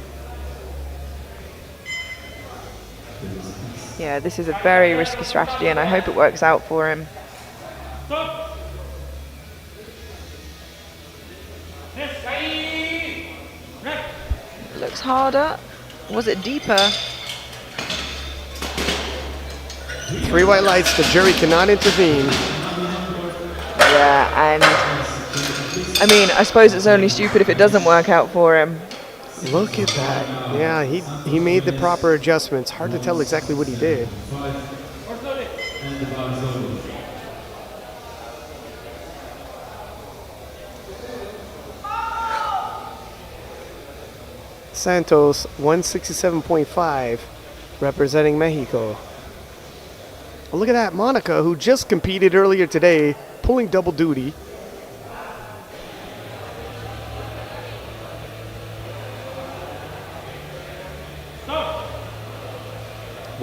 Yeah, this is a very risky strategy, and I hope it works out for him. Looks harder. Was it deeper? 3 white lights, the jury cannot intervene. Yeah, and I mean, I suppose it's only stupid if it doesn't work out for him. Look at that. Yeah, he made the proper adjustments. Hard to tell exactly what he did. Santos, 167.5, representing Mexico. Well, look at that, Monica, who just competed earlier today, pulling double duty.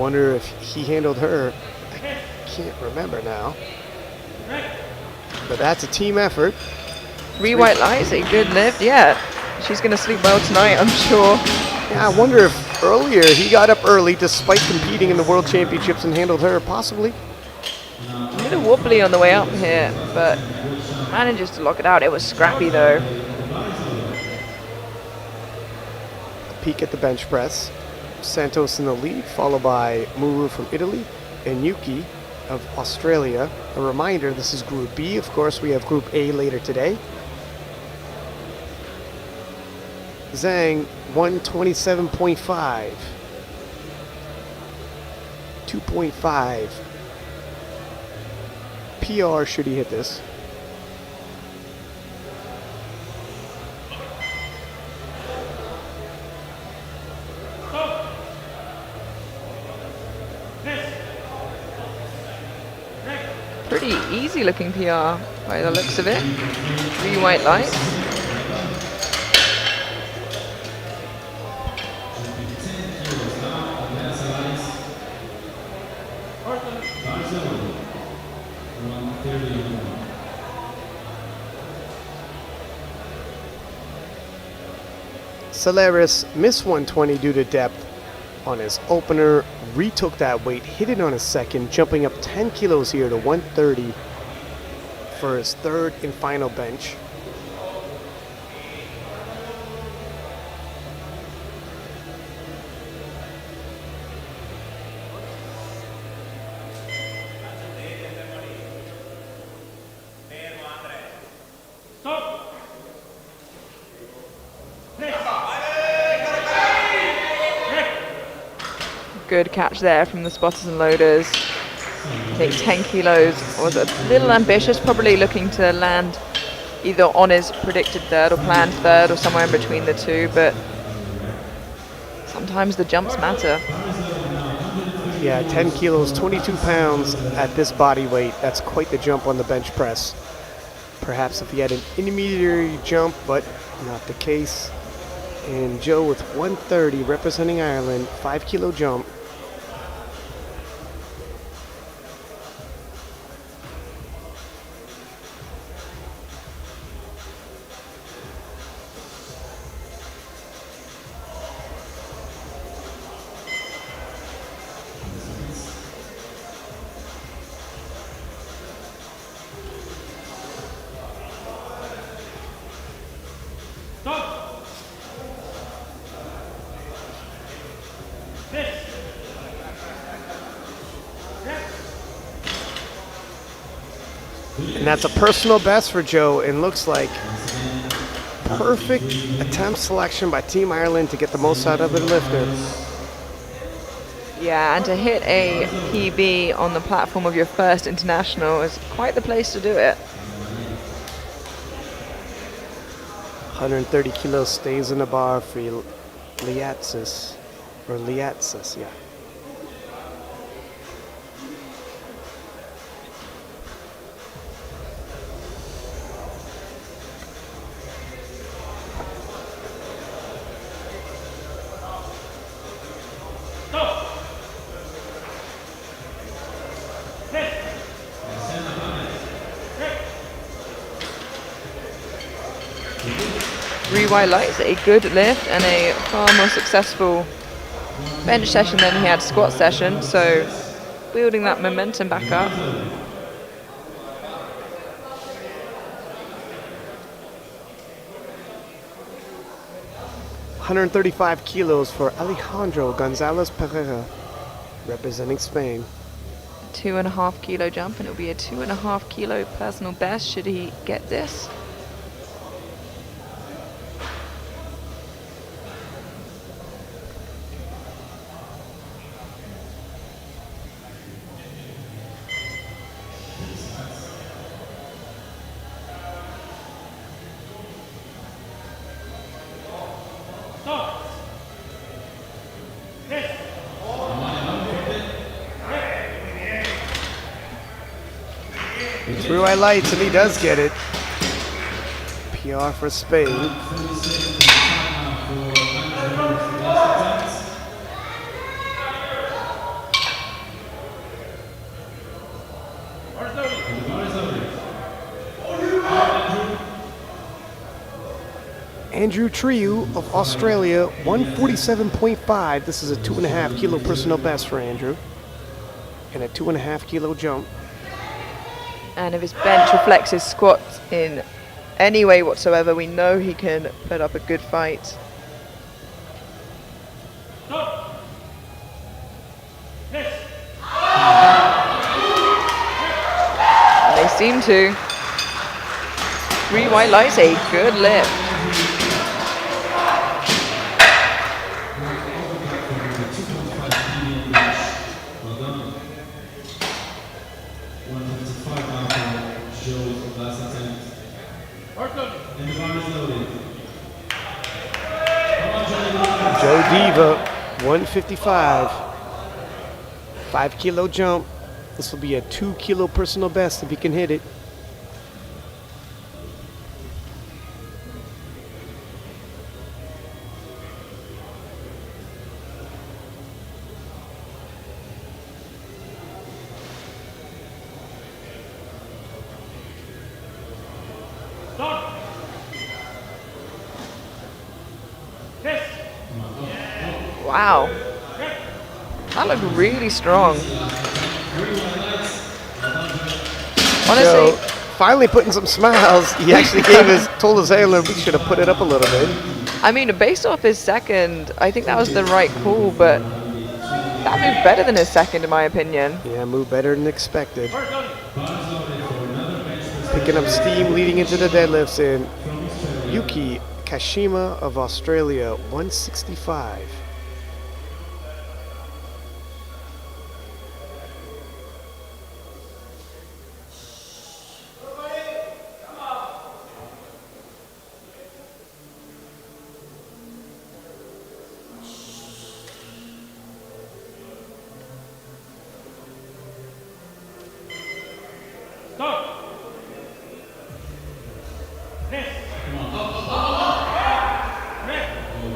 wonder if he handled her. I can't remember now. But that's a team effort. 3 white lights, a good lift. Yeah, she's going to sleep well tonight, I'm sure. Yeah, I wonder if earlier he got up early despite competing in the World Championships and handled her, possibly. A little wobbly on the way up here, but manages to lock it out. It was scrappy though. Peek at the bench press. Santos in the lead, followed by Muru from Italy and Yuki of Australia. A reminder, this is Group B. Of course, we have Group A later today. Zhang, 127.5. 2.5. PR should he hit this. Pretty easy looking PR by the looks of it. 3 white lights. Solaris missed 120 due to depth on his opener, retook that weight, hit it on his second, jumping up 10 kilos here to 130 for his third and final bench. Good catch there from the spotters and loaders. I think 10 kilos was a little ambitious, probably looking to land either on his predicted third or planned third or somewhere in between the two, but sometimes the jumps matter. Yeah, 10 kilos, 22 pounds at this body weight. That's quite the jump on the bench press. Perhaps if he had an intermediary jump, but not the case. And Joe with 130 representing Ireland, 5 kilo jump. And that's a personal best for Joe, and looks like perfect attempt selection by Team Ireland to get the most out of their lifter. Yeah, and to hit a PB on the platform of your first international is quite the place to do it. 130 kilos stays in the bar for Liatsis, yeah. White lights, a good lift and a far more successful bench session than he had squat session, so building that momentum back up. $135 kilos for Alejandro Gonzalez Pereira, representing Spain. 2.5 kilo jump, and it'll be a 2.5 kilo personal best should he get this. Through highlights, and he does get it. PR for Spain. Andrew Trieu of Australia, 147.5. This is a 2.5 kilo personal best for Andrew. And a 2.5 kilo jump. And if his bench reflects his squats in any way whatsoever, we know he can put up a good fight. And they seem to. 3 white lights, a good lift. Joe Diva, 155. 5 kilo jump. This will be a 2 kilo personal best if he can hit it. Wow. That looked really strong. Honestly, So, finally putting some smiles. He actually told his handler we should have put it up a little bit. I mean, based off his second, I think that was the right call, but that moved better than his second, in my opinion. Yeah, moved better than expected. Picking up steam leading into the deadlifts in Yuki Kashima of Australia, 165.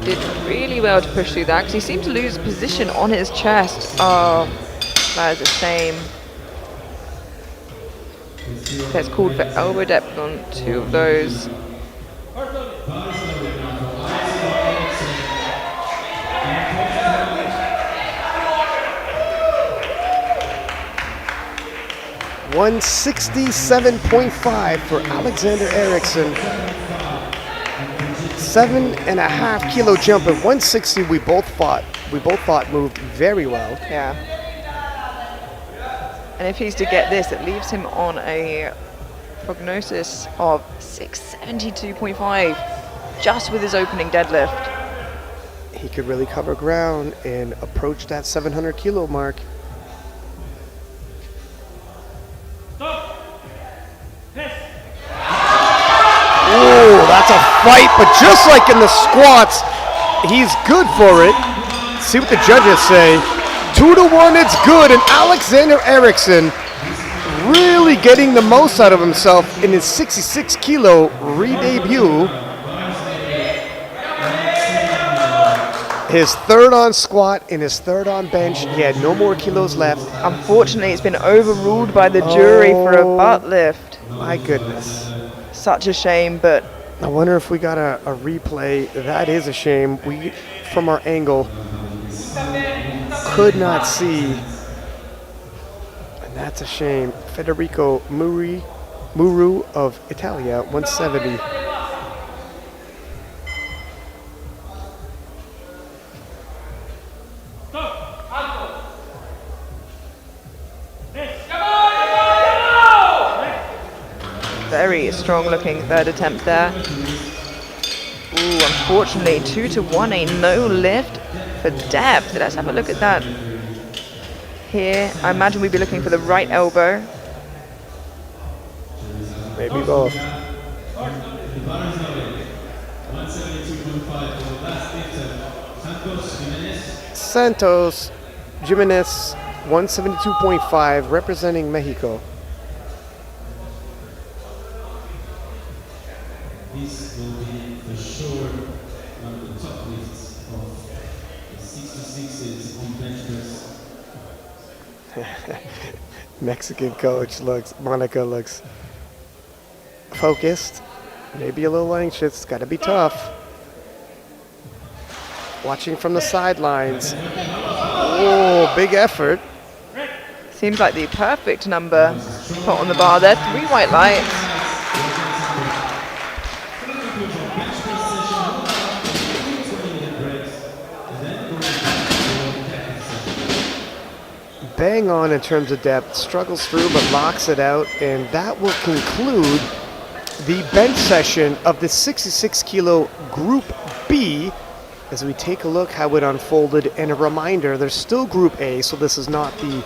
Did really well to push through that because he seemed to lose position on his chest. Oh, that is a shame. That's called for elbow depth on 2 of those. $167.5 for Alexander Eriksson. 7.5 kilo jump at 160. We both thought moved very well. Yeah. And if he's to get this, it leaves him on a prognosis of 672.5 just with his opening deadlift. He could really cover ground and approach that 700 kilo mark. Oh, that's a fight, but just like in the squats, he's good for it. See what the judges say. 2-1, it's good, and Alexander Eriksson really getting the most out of himself in his 66 kilo re-debut. His third on squat and his third on bench. He had no more kilos left. Unfortunately, it's been overruled by the jury for a butt lift. My goodness. Such a shame, but I wonder if we got a replay. That is a shame. We, from our angle, could not see. And that's a shame. Federico Muru of Italia, 170. very strong looking third attempt there. Ooh, unfortunately 2-1, a no lift for depth. Let's have a look at that here. I imagine we'd be looking for the right elbow. Maybe both. Santos Jimenez, 172.5, representing Mexico. This will be for sure one of the top lifts of the 66s on bench press. Mexican coach Monica looks focused, maybe a little anxious. Got to be tough. Watching from the sidelines. Oh, big effort. Seems like the perfect number put on the bar there. 3 white lights. Bang on in terms of depth, struggles through but locks it out, and that will conclude the bench session of the 66 kilo Group B as we take a look how it unfolded. And a reminder, there's still Group A, so this is not the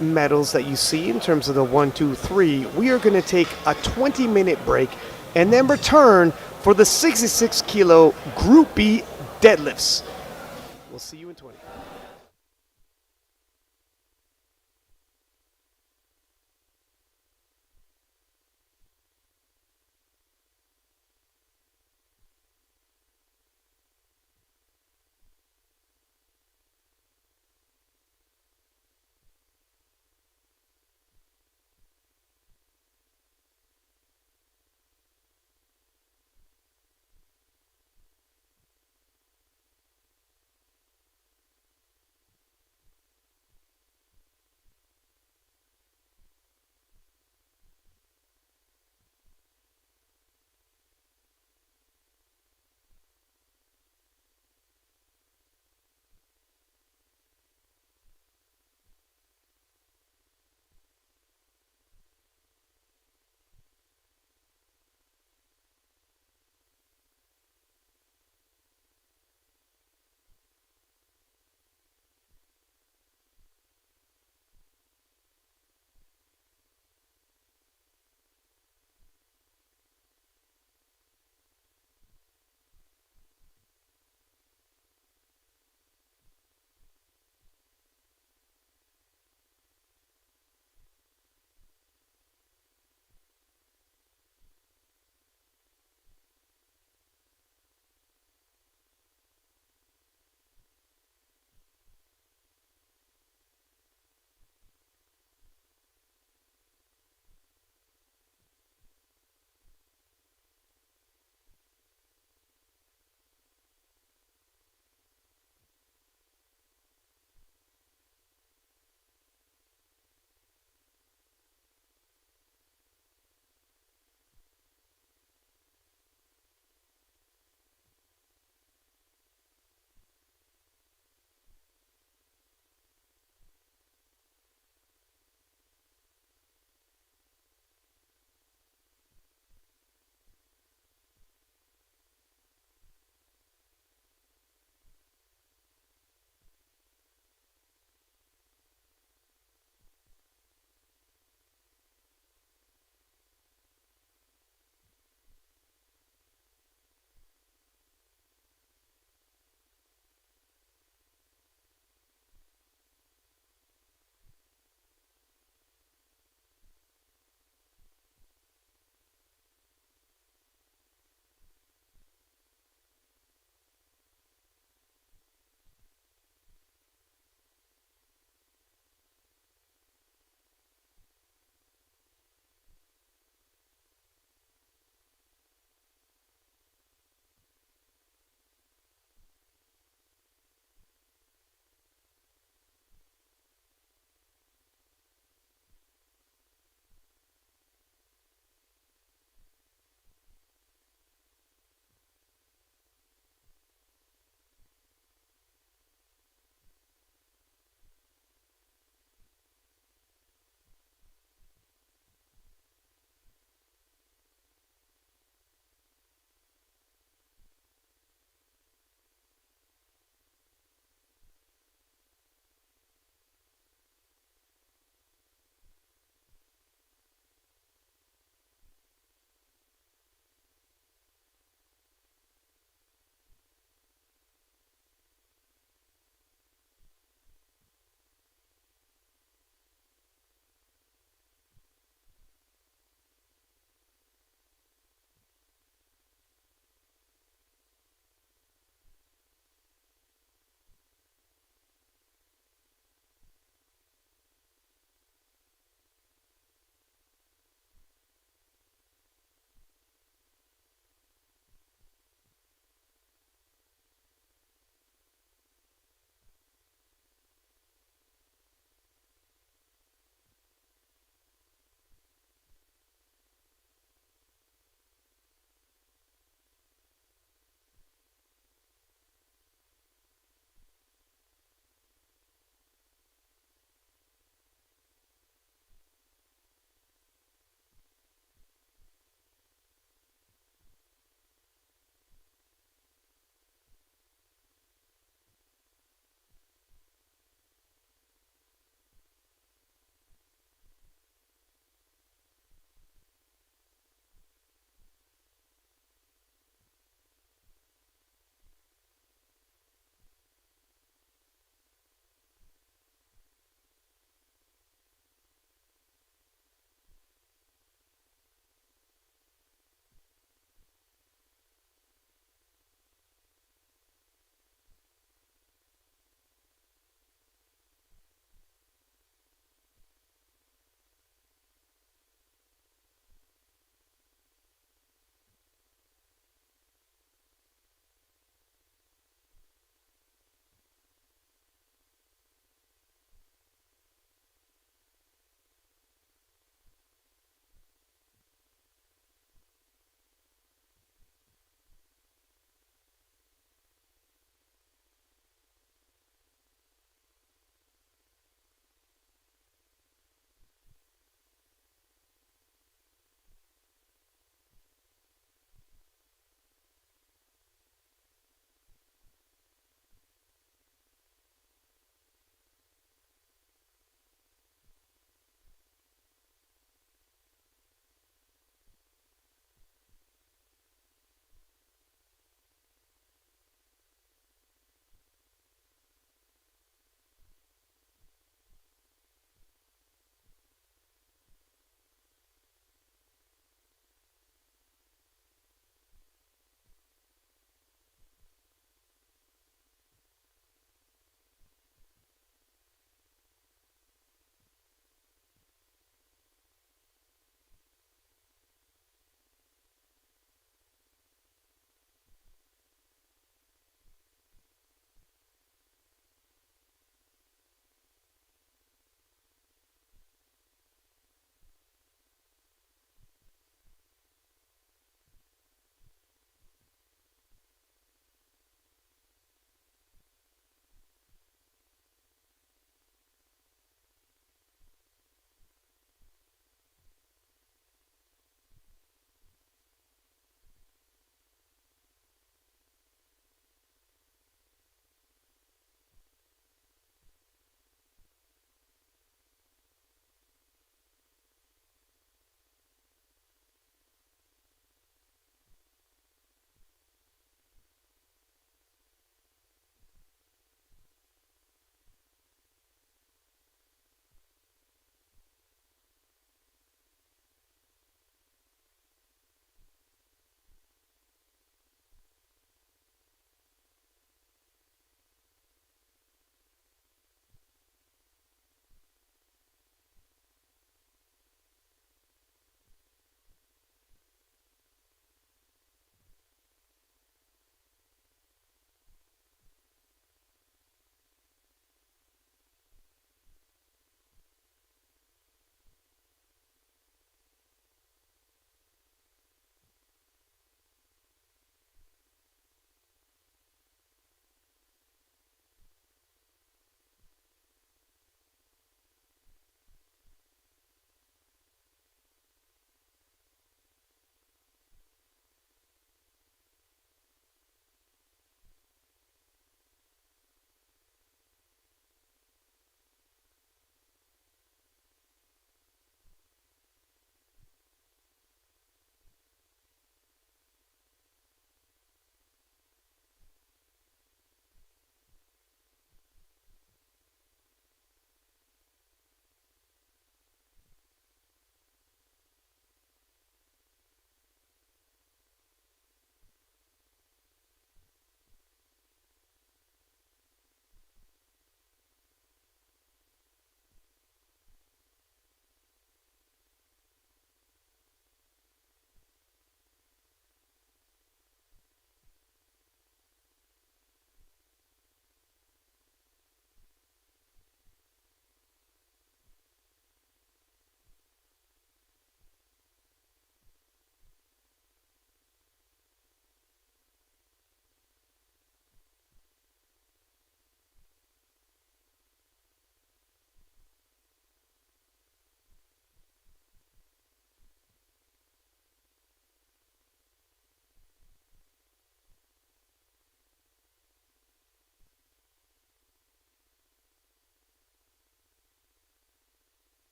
medals that you see in terms of the 1, 2, 3. We are going to take a 20-minute break and then return for the 66 kilo Group B deadlifts. We'll see you in 20.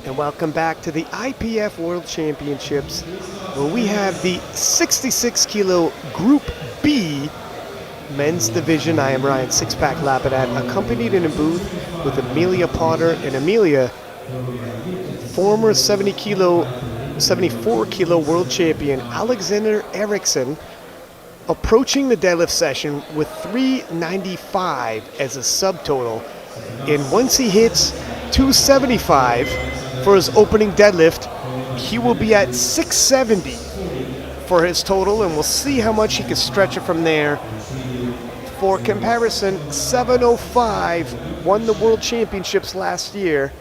And welcome back to the IPF World Championships, where we have the 66 kilo Group B men's division. I am Ryan Six-Pack Lapidat, accompanied in a booth with Amelia Potter. And Amelia, former 74 kilo world champion Alexander Eriksson, approaching the deadlift session with 395 as a subtotal. And once he hits 275 for his opening deadlift, he will be at 670 for his total, and we'll see how much he can stretch it from there. For comparison, 705 won the World Championships last year.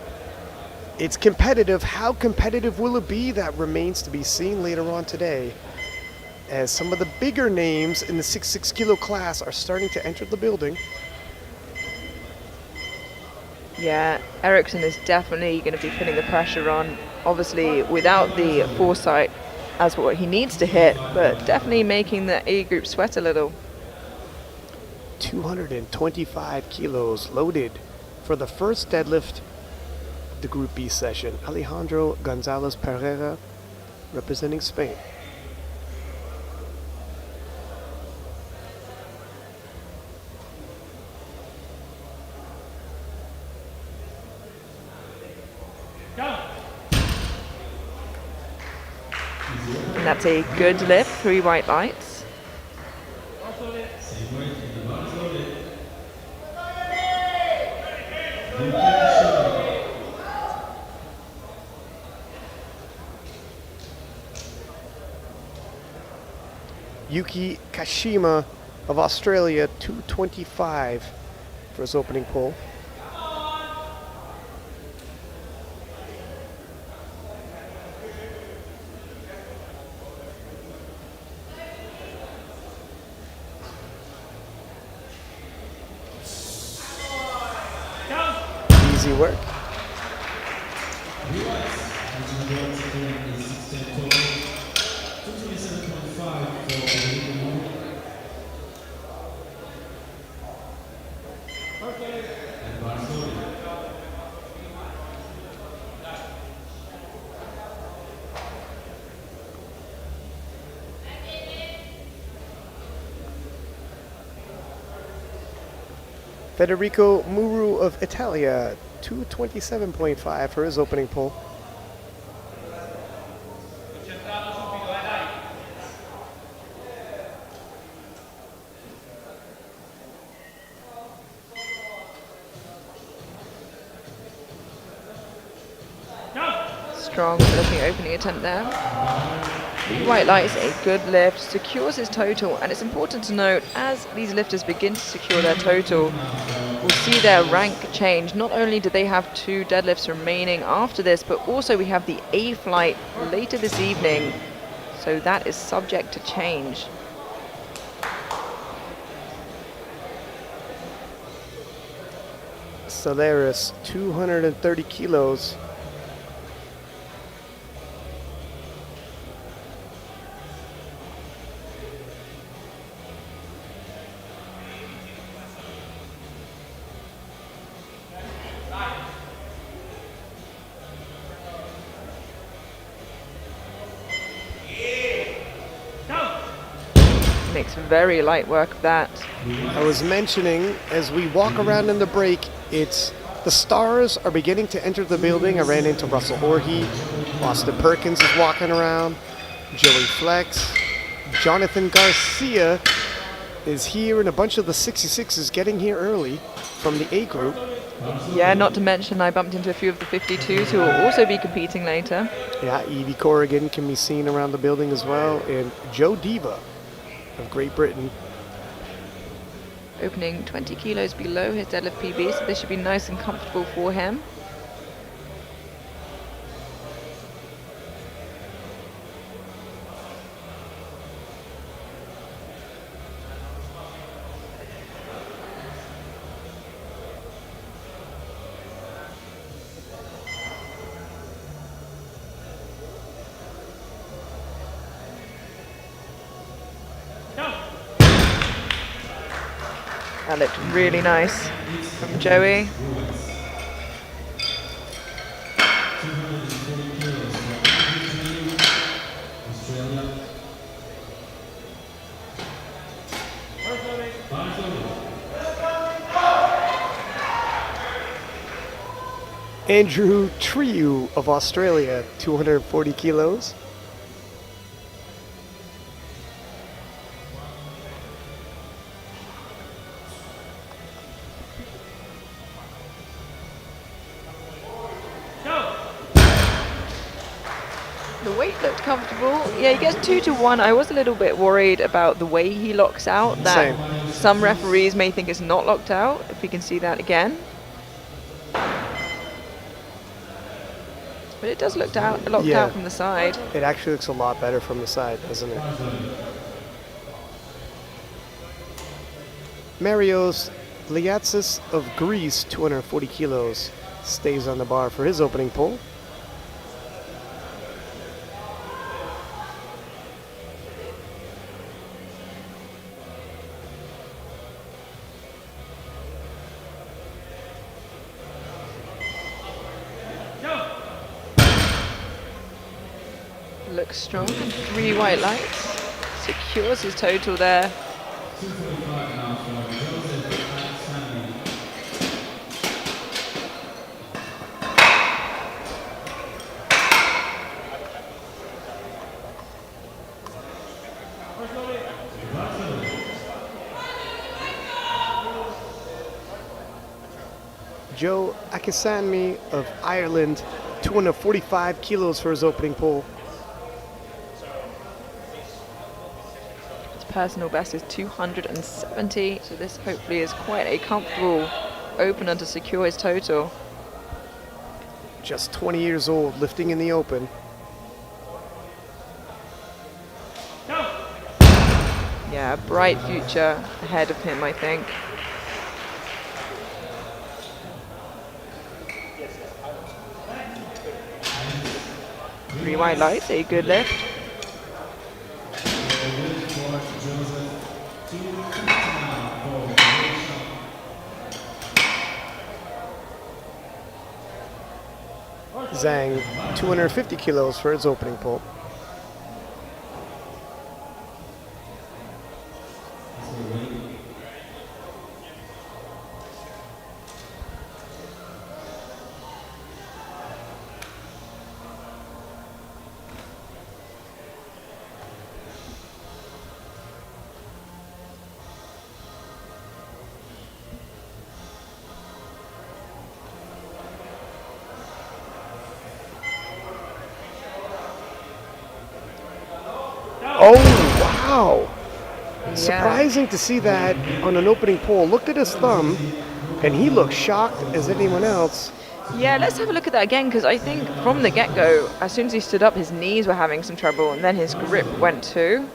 It's competitive. How competitive will it be? That remains to be seen later on today, as some of the bigger names in the 66 kilo class are starting to enter the building. Yeah, Eriksson is definitely going to be putting the pressure on, obviously without the foresight as what he needs to hit, but definitely making the A group sweat a little. 225 kilos loaded for the first deadlift, the Group B session. Alejandro Gonzalez Pereira, representing Spain. And that's a good lift, 3 white lights. Yuki Kashima of Australia, 225 for his opening pull. Easy work. Federico Muru of Italia, 227.5 for his opening pull. Strong looking opening attempt there. The white light is a good lift, secures his total, and it's important to note, as these lifters begin to secure their total, we'll see their rank change. Not only do they have 2 deadlifts remaining after this, but also we have the A flight later this evening, so that is subject to change. Solaris, 230 kilos. Makes very light work of that. I was mentioning, as we walk around in the break, it's the stars are beginning to enter the building. I ran into Russell Orhe, Austin Perkins is walking around, Joey Flex, Jonathan Garcia is here, and a bunch of the 66s getting here early from the A group. Yeah, not to mention I bumped into a few of the 52s who will also be competing later. Yeah, Evie Corrigan can be seen around the building as well, and Joe Diva of Great Britain. Opening 20 kilos below his deadlift PB, so this should be nice and comfortable for him. That looked really nice from Joey. 240 kilos from Australia. Andrew Triu of Australia, 240 kilos. The weight looked comfortable. Yeah, he gets 2-1. I was a little bit worried about the way he locks out. That Same. some referees may think it's not locked out. If we can see that again. But it does look locked Yeah. out from the side. It actually looks a lot better from the side, doesn't it? Marios Liatsis of Greece, 240 kilos, stays on the bar for his opening pull. Looks strong. 3 white lights. Secures his total there. 245 now from Joseph Alexander. Joe Akisanmi of Ireland, 245 kilos for his opening pull. His personal best is 270, so this hopefully is quite a comfortable opener to secure his total. Just 20 years old, lifting in the open. Yeah, a bright future ahead of him, I think. Three white lights, a good lift. Zhang, 250 kilos for his opening pull. Oh, wow. Surprising to see that on an opening pull. Looked at his thumb, and he looked shocked as anyone else. Yeah, let's have a look at that again, because I think from the get-go, as soon as he stood up, his knees were having some trouble, and then his grip went too.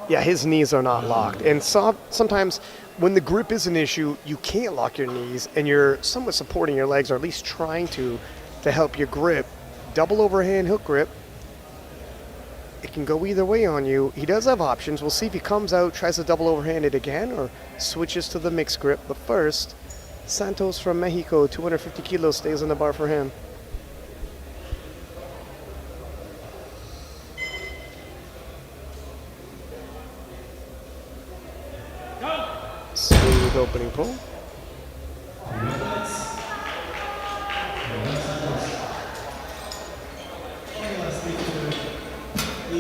Yeah, his knees are not locked. And sometimes when the grip is an issue, you can't lock your knees, and you're somewhat supporting your legs, or at least trying to help your grip. Double overhand hook grip. It can go either way on you. He does have options. We'll see if he comes out, tries to double overhand it again, or switches to the mixed grip. But first, Santos from Mexico, 250 kilos, stays on the bar for him. Smooth opening pull.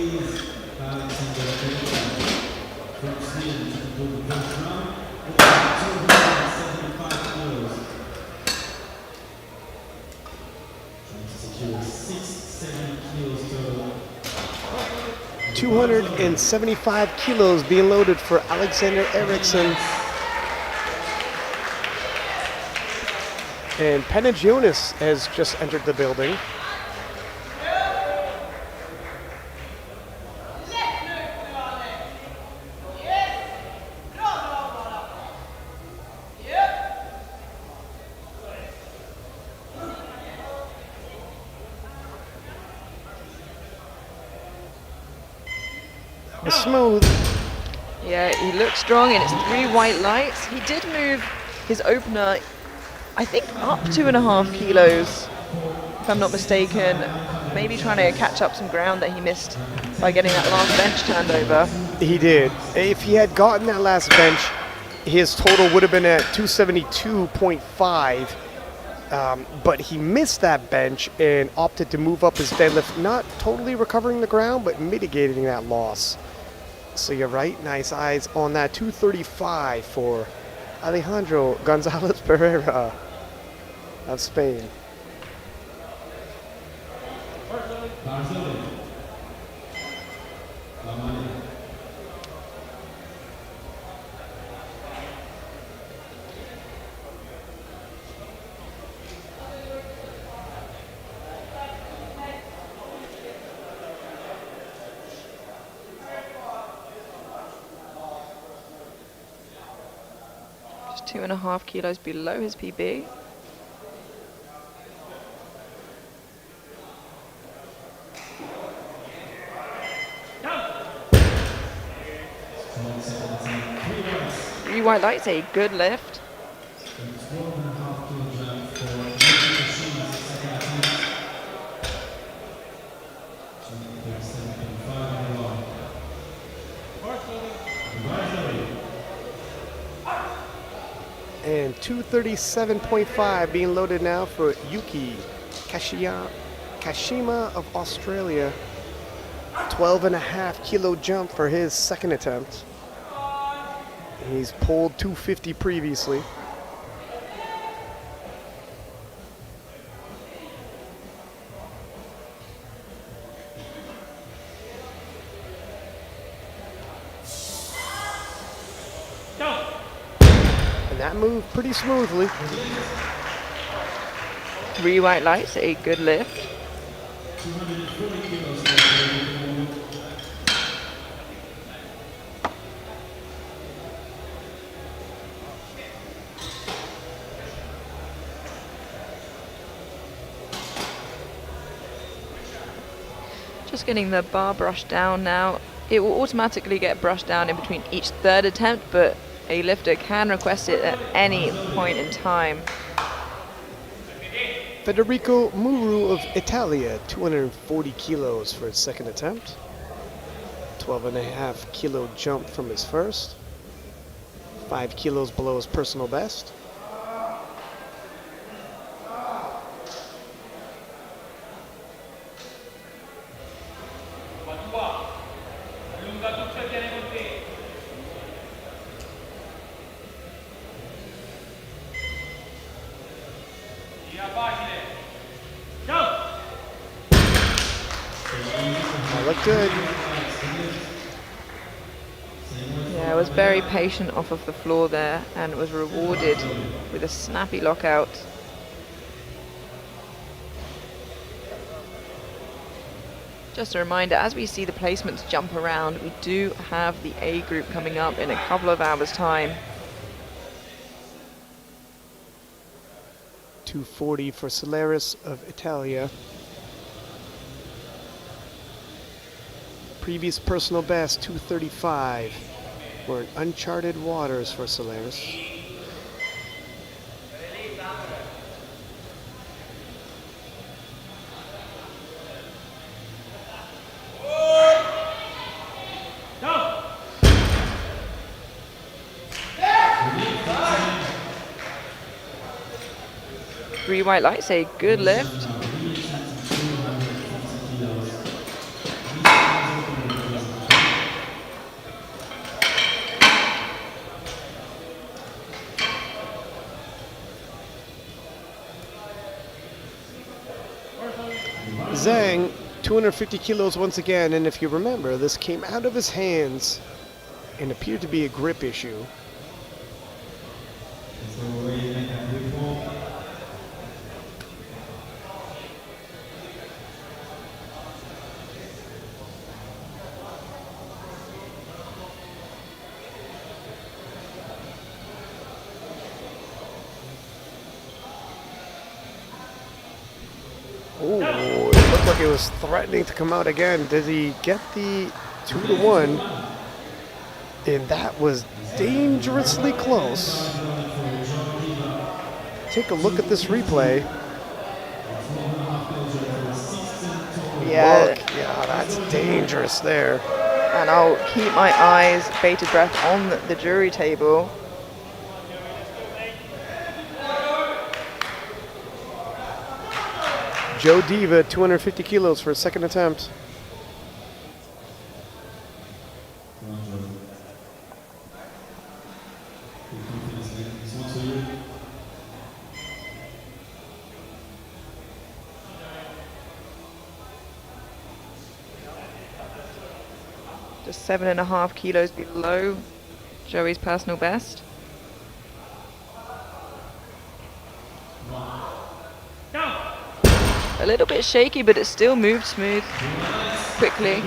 Kilos 275 kilos being loaded for Alexander Eriksson. And Panagiotis has just entered the building. Smooth. Yeah, he looks strong, and it's 3 white lights. He did move his opener, I think, up 2.5 kilos. if I'm not mistaken, maybe trying to catch up some ground that he missed by getting that last bench turned over. He did. If he had gotten that last bench, his total would have been at 272.5. But he missed that bench and opted to move up his deadlift, not totally recovering the ground, but mitigating that loss. So you're right, nice eyes on that 235 for Alejandro Gonzalez Pereira of Spain. Just 2.5 kilos below his PB. Three white lights, a good lift. And 237.5 being loaded now for Yuki Kashima of Australia. 12.5 kilo jump for his second attempt. He's pulled 250 previously. And that moved pretty smoothly. Three white lights, a good lift. Just getting the bar brushed down now. It will automatically get brushed down in between each third attempt, but a lifter can request it at any point in time. Federico Muru of Italia, 240 kilos for his second attempt. 12.5 kilo jump from his first. 5 kilos below his personal best. That looked good. Yeah, I was very patient off of the floor there and was rewarded with a snappy lockout. Just a reminder, as we see the placements jump around, we do have the A group coming up in a couple of hours' time. 240 for Solaris of Italia. Previous personal best, 235. We're in uncharted waters for Solaris. Three white lights, a good lift. Zhang, 250 kilos once again, and if you remember, this came out of his hands and appeared to be a grip issue. Ooh, it looked like it was threatening to come out again. Did he get the 2-1? And that was dangerously close. Take a look at this replay. Yeah. look. Yeah, that's dangerous there. And I'll keep my eyes, bated breath, on the jury table. Joe Diva, 250 kilos for a second attempt. Come on, Joe. Good confidence, man. This one's for you. Just 7.5 kilos below Joey's personal best. A little bit shaky, but it still moved smooth, quickly.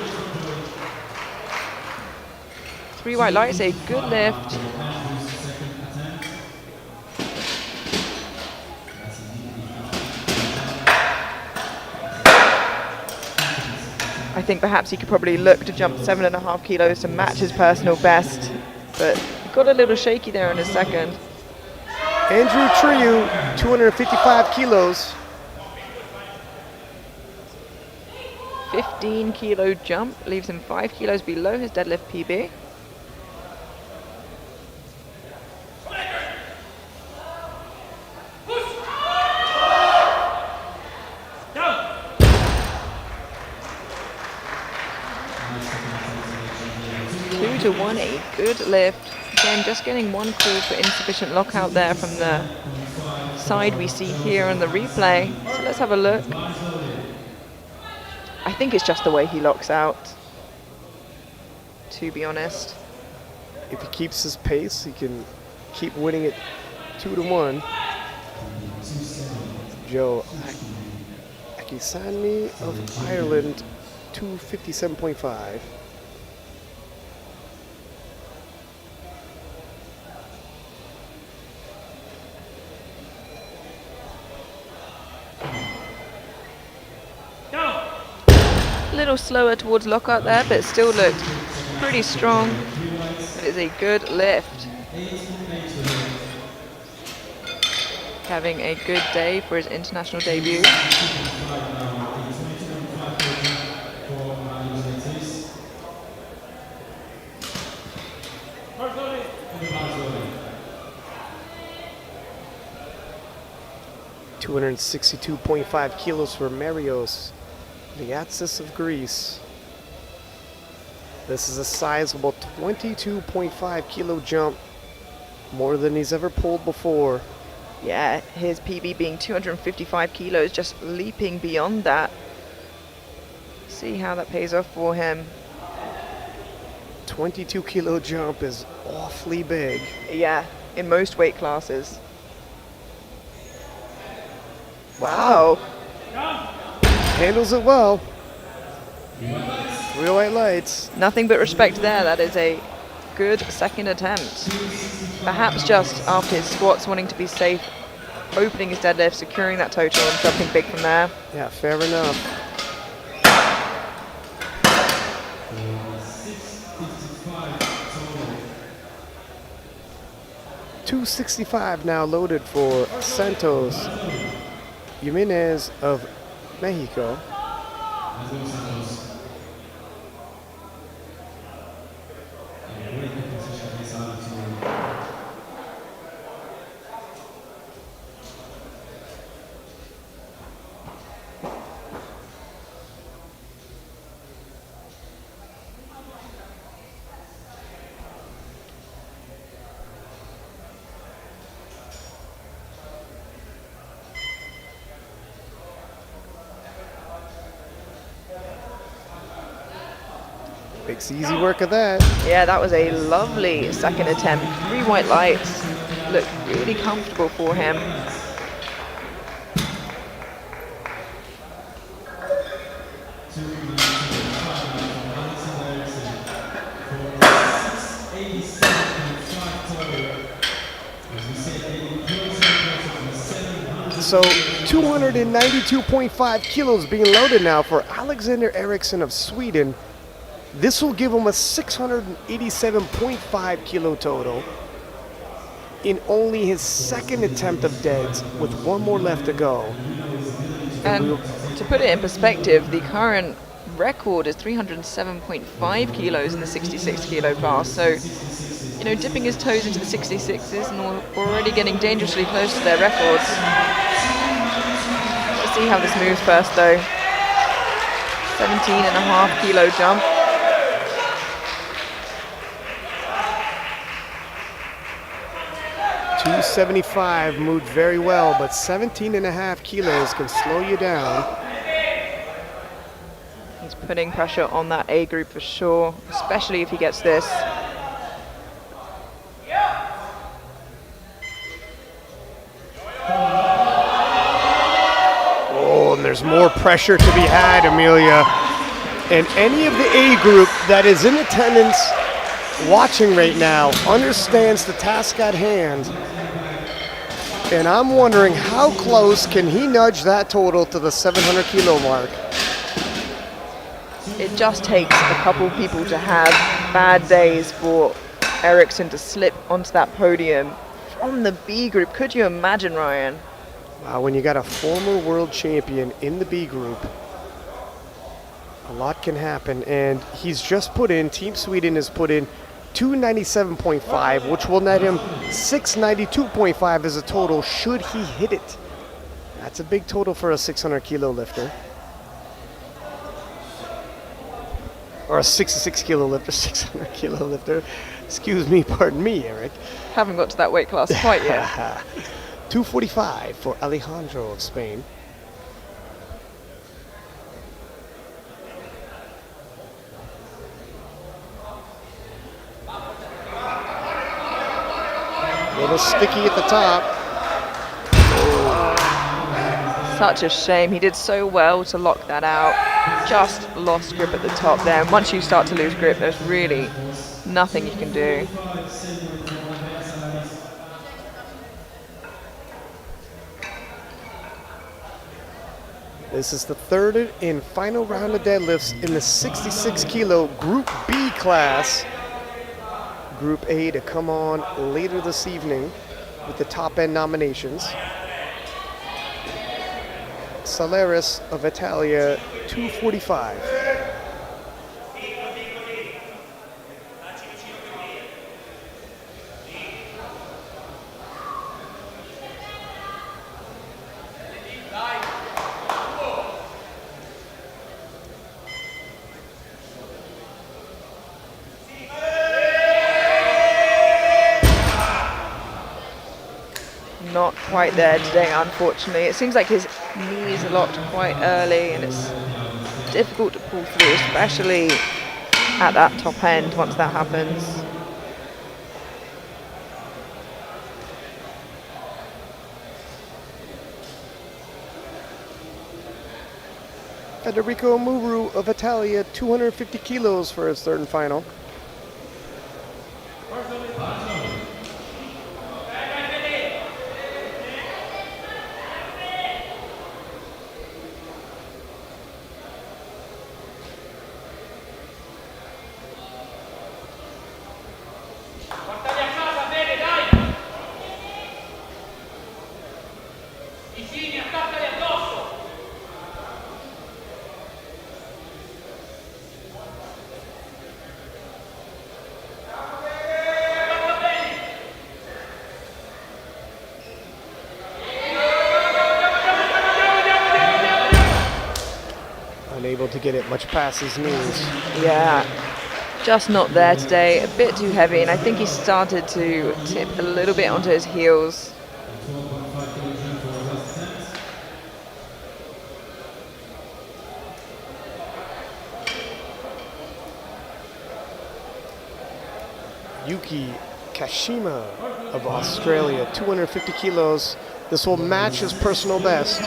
3 white lights, a good lift. I think perhaps he could probably look to jump 7.5 kilos to match his personal best, but got a little shaky there in his second. Andrew Trieu, 255 kilos. 15 kilo jump leaves him 5 kilos below his deadlift PB. Two to one, a good lift. Again, just getting one call for insufficient lockout there from the side we see here on the replay. So let's have a look. I think it's just the way he locks out, to be honest. If he keeps his pace, he can keep winning it 2-1. Joe Akisani of Ireland, 257.5. A little slower towards lockout there, but it still looked pretty strong. It is a good lift. Having a good day for his international debut. $262.5 kilos for Marios Liatsis of Greece. This is a sizable 22.5 kilo jump, more than he's ever pulled before. Yeah, his PB being 255 kilos, just leaping beyond that. See how that pays off for him. 22 kilo jump is awfully big. Yeah, in most weight classes. Wow. Handles it well. 3 white lights. Nothing but respect there. That is a good second attempt. Perhaps just after his squats, wanting to be safe, opening his deadlift, securing that total, and jumping big from there. Yeah, fair enough. 265 now loaded for Santos Jimenez of Mexico. Makes easy work of that. Yeah, that was a lovely second attempt. 3 white lights. Looked really comfortable for him. So 292.5 kilos being loaded now for Alexander Eriksson of Sweden. This will give him a 687.5 kilo total in only his second attempt of deads with one more left to go. And To put it in perspective, the current record is 307.5 kilos in the 66 kilo class. So, you know, dipping his toes into the 66s and already getting dangerously close to their records. Let's see how this moves first, though. 17.5 kilo jump. .275 moved very well, but 17.5 kilos can slow you down. He's putting pressure on that A group for sure, especially if he gets this. Oh, and there's more pressure to be had, Amelia. And any of the A group that is in attendance watching right now understands the task at hand. And I'm wondering how close can he nudge that total to the 700 kilo mark? It just takes a couple people to have bad days for Eriksson to slip onto that podium from the B group. Could you imagine, Ryan? Wow, when you got a former world champion in the B group, a lot can happen. And he's just put in, Team Sweden has put in 297.5, which will net him 692.5 as a total should he hit it. That's a big total for a 600 kilo lifter. Or a 66 kilo lifter, 600 kilo lifter. Excuse me, pardon me, Eric. Haven't got to that weight class quite yet. 245 for Alejandro of Spain. A little sticky at the top. Such a shame. He did so well to lock that out. Just lost grip at the top there. And once you start to lose grip, there's really nothing you can do. This is the third and final round of deadlifts in the 66 kilo Group B class. Group A to come on later this evening with the top end nominations. Saleris of Italia, 245. Not quite there today, unfortunately. It seems like his knees are locked quite early and it's difficult to pull through, especially at that top end once that happens. Federico Muru of Italia, 250 kilos for his third and final. Unable to get it much past his knees. Yeah, just not there today. A bit too heavy, and I think he started to tip a little bit onto his heels. Yuki Kashima of Australia, 250 kilos. This will match his personal best.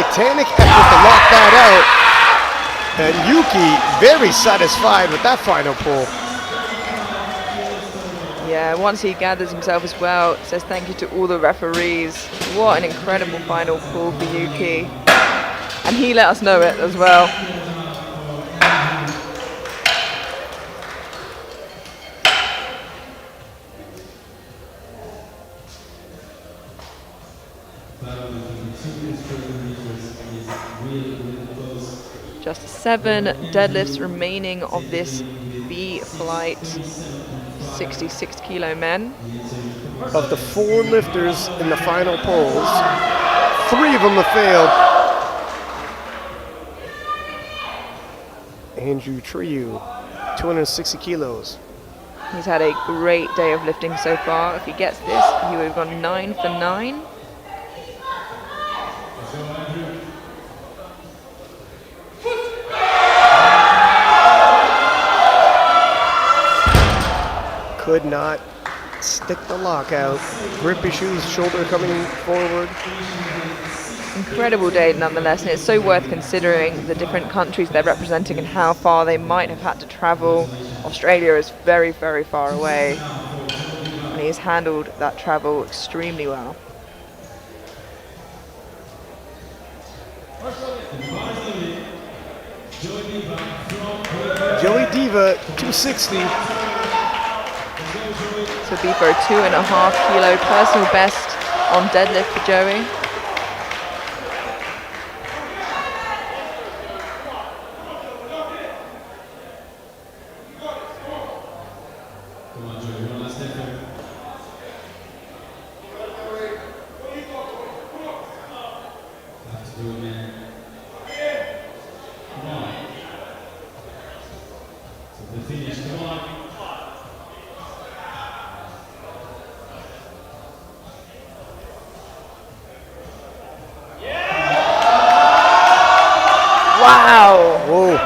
titanic effort to lock that out. And Yuki very satisfied with that final pull. Yeah, once he gathers himself as well, says thank you to all the referees. What an incredible final pull for Yuki. And he let us know it as well. Just 7 deadlifts remaining of this B flight 66 kilo men. Of the 4 lifters in the final pulls, 3 of them have failed. Andrew Triu, 260 kilos. He's had a great day of lifting so far. If he gets this, he would have gone 9 for 9. Could not stick the lockout. Grip issues, shoulder coming forward. Incredible day nonetheless, and it's so worth considering the different countries they're representing and how far they might have had to travel. Australia is very, very far away, and he's handled that travel extremely well. Joey Diva, 260. So be for a 2.5 kilo personal best on deadlift for Joey. Wow! Whoa.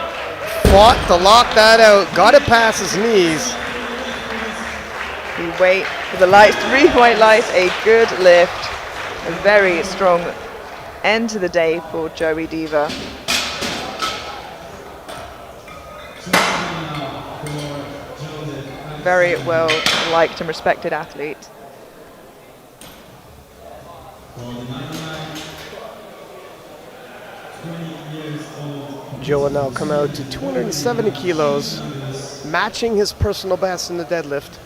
Fought to lock that out. Got it past his knees. We wait for the lights, 3 white lights, a good lift. A very strong end to the day for Joey Diva. Very well liked and respected athlete. Joe will now come out to 270 kilos, matching his personal best in the deadlift.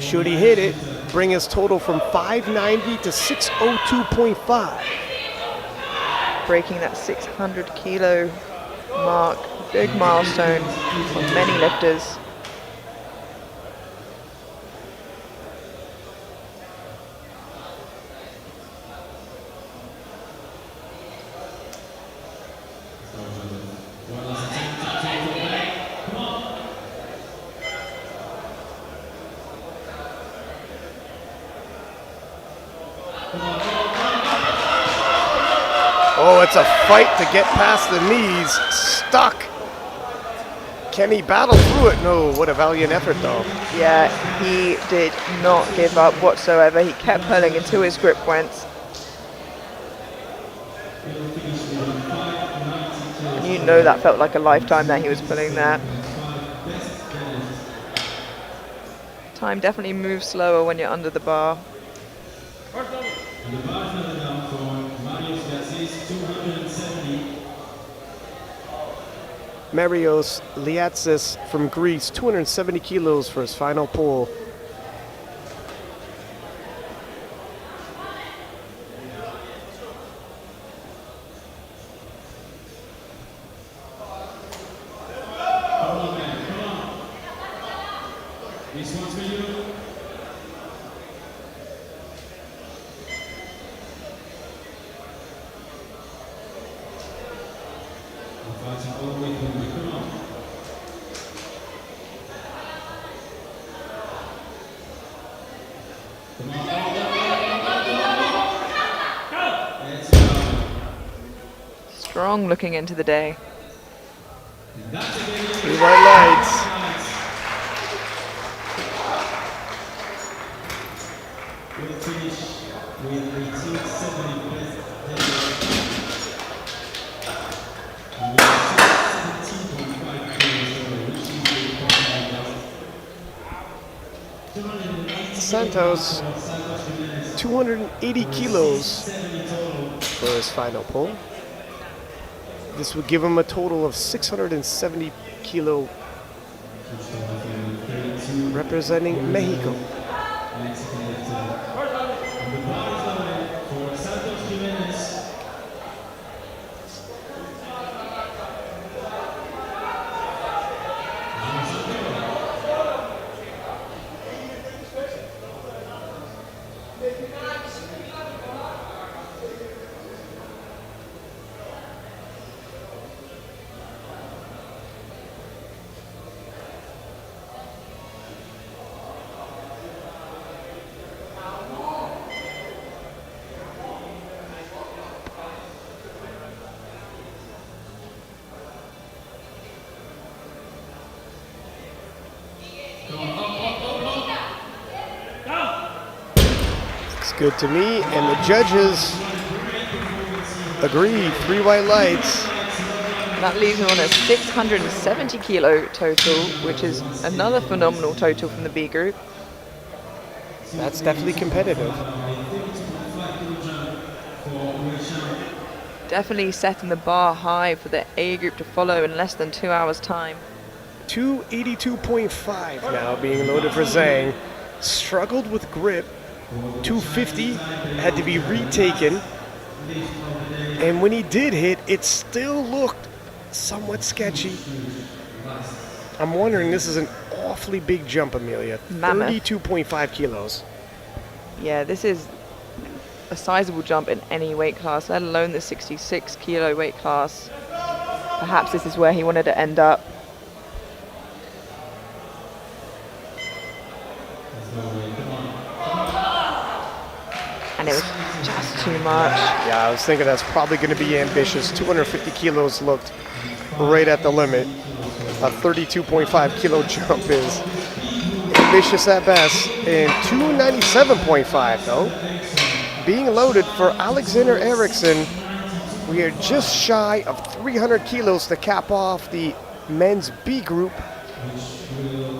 Should he hit it, bring his total from 590 to 602.5. Breaking that 600 kilo mark, big milestone for many lifters. Oh, it's a fight to get past the knees. Stuck. Can he battle through it? No, what a valiant effort though. Yeah, he did not give up whatsoever. He kept pulling until his grip went. And you know that felt like a lifetime that he was pulling that. Time definitely moves slower when you're under the bar. Marios Liatsis from Greece, 270 kilos for his final pull. This one's for you. All the way through. Come on. Come on. Let's go. Strong looking into the day. Three white lights. We'll finish with 1870 best and 17.5 kilos, which is the Santos, 280 kilos for his final pull. This would give him a total of 670 kilo, representing Mexico. Mexican lifter. And the bar is loaded for Santos Jimenez. Looks good to me, and the judges agree. 3 white lights. That leaves him on a 670 kilo total, which is another phenomenal total from the B group. That's definitely competitive. Definitely setting the bar high for the A group to follow in less than 2 hours' time. 282.5 now being loaded for Zhang. Struggled with grip. 250 had to be retaken. And when he did hit, it still looked somewhat sketchy. I'm wondering, this is an awfully big jump, Amelia. Mammoth. 32.5 kilos. Yeah, this is a sizable jump in any weight class, let alone the 66 kilo weight class. Perhaps this is where he wanted to end up. And it was just too much. Yeah, I was thinking that's probably going to be ambitious. 250 kilos looked right at the limit. A 32.5 kilo jump is ambitious at best. And 297.5 though. Being loaded for Alexander Eriksson. We are just shy of 300 kilos to cap off the men's B group.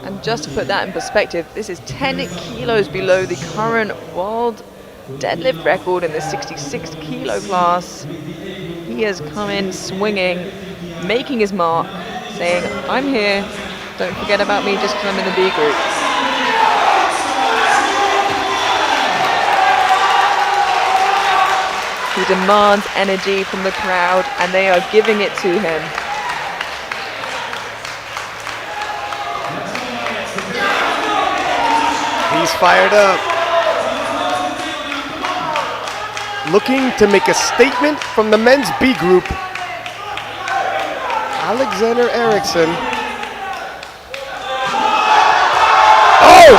And just to put that in perspective, this is 10 kilos below the current world deadlift record in the 66 kilo class. He has come in swinging, making his mark, saying, I'm here, don't forget about me just because I'm in the B group. He demands energy from the crowd, and they are giving it to him. He's fired up. Looking to make a statement from the men's B group. Alexander Eriksson. Oh!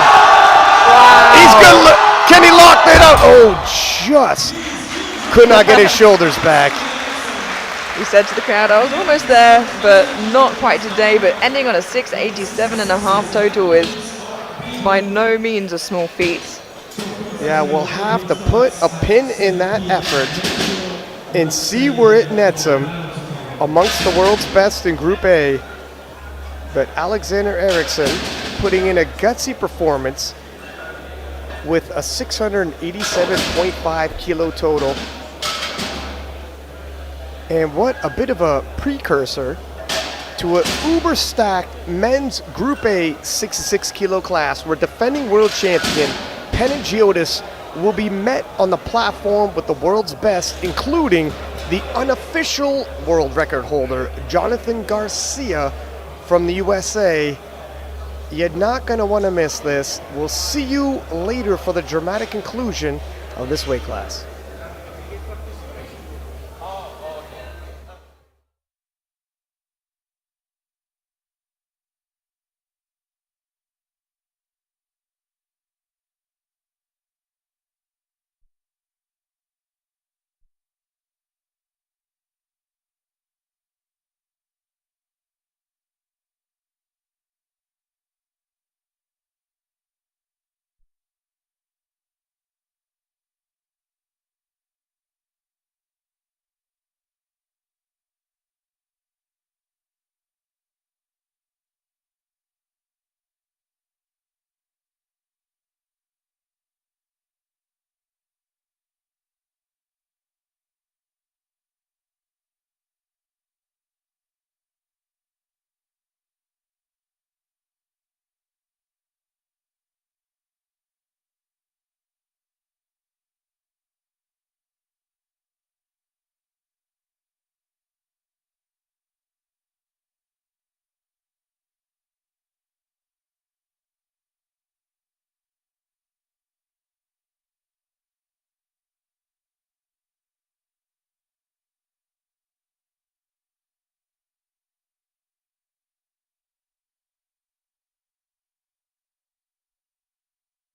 Wow. He's gonna can he lock that up? Oh, just could not get his shoulders back. He said to the crowd, I was almost there, but not quite today. But ending on a 687.5 total is by no means a small feat. Yeah, we'll have to put a pin in that effort and see where it nets him amongst the world's best in Group A. But Alexander Eriksson putting in a gutsy performance with a 687.5 kilo total. And what a bit of a precursor to an uber-stacked men's Group A 66 kilo class where defending world champion Panagiotis will be met on the platform with the world's best, including the unofficial world record holder, Jonathan Garcia from the USA. You're not going to want to miss this. We'll see you later for the dramatic conclusion of this weight class.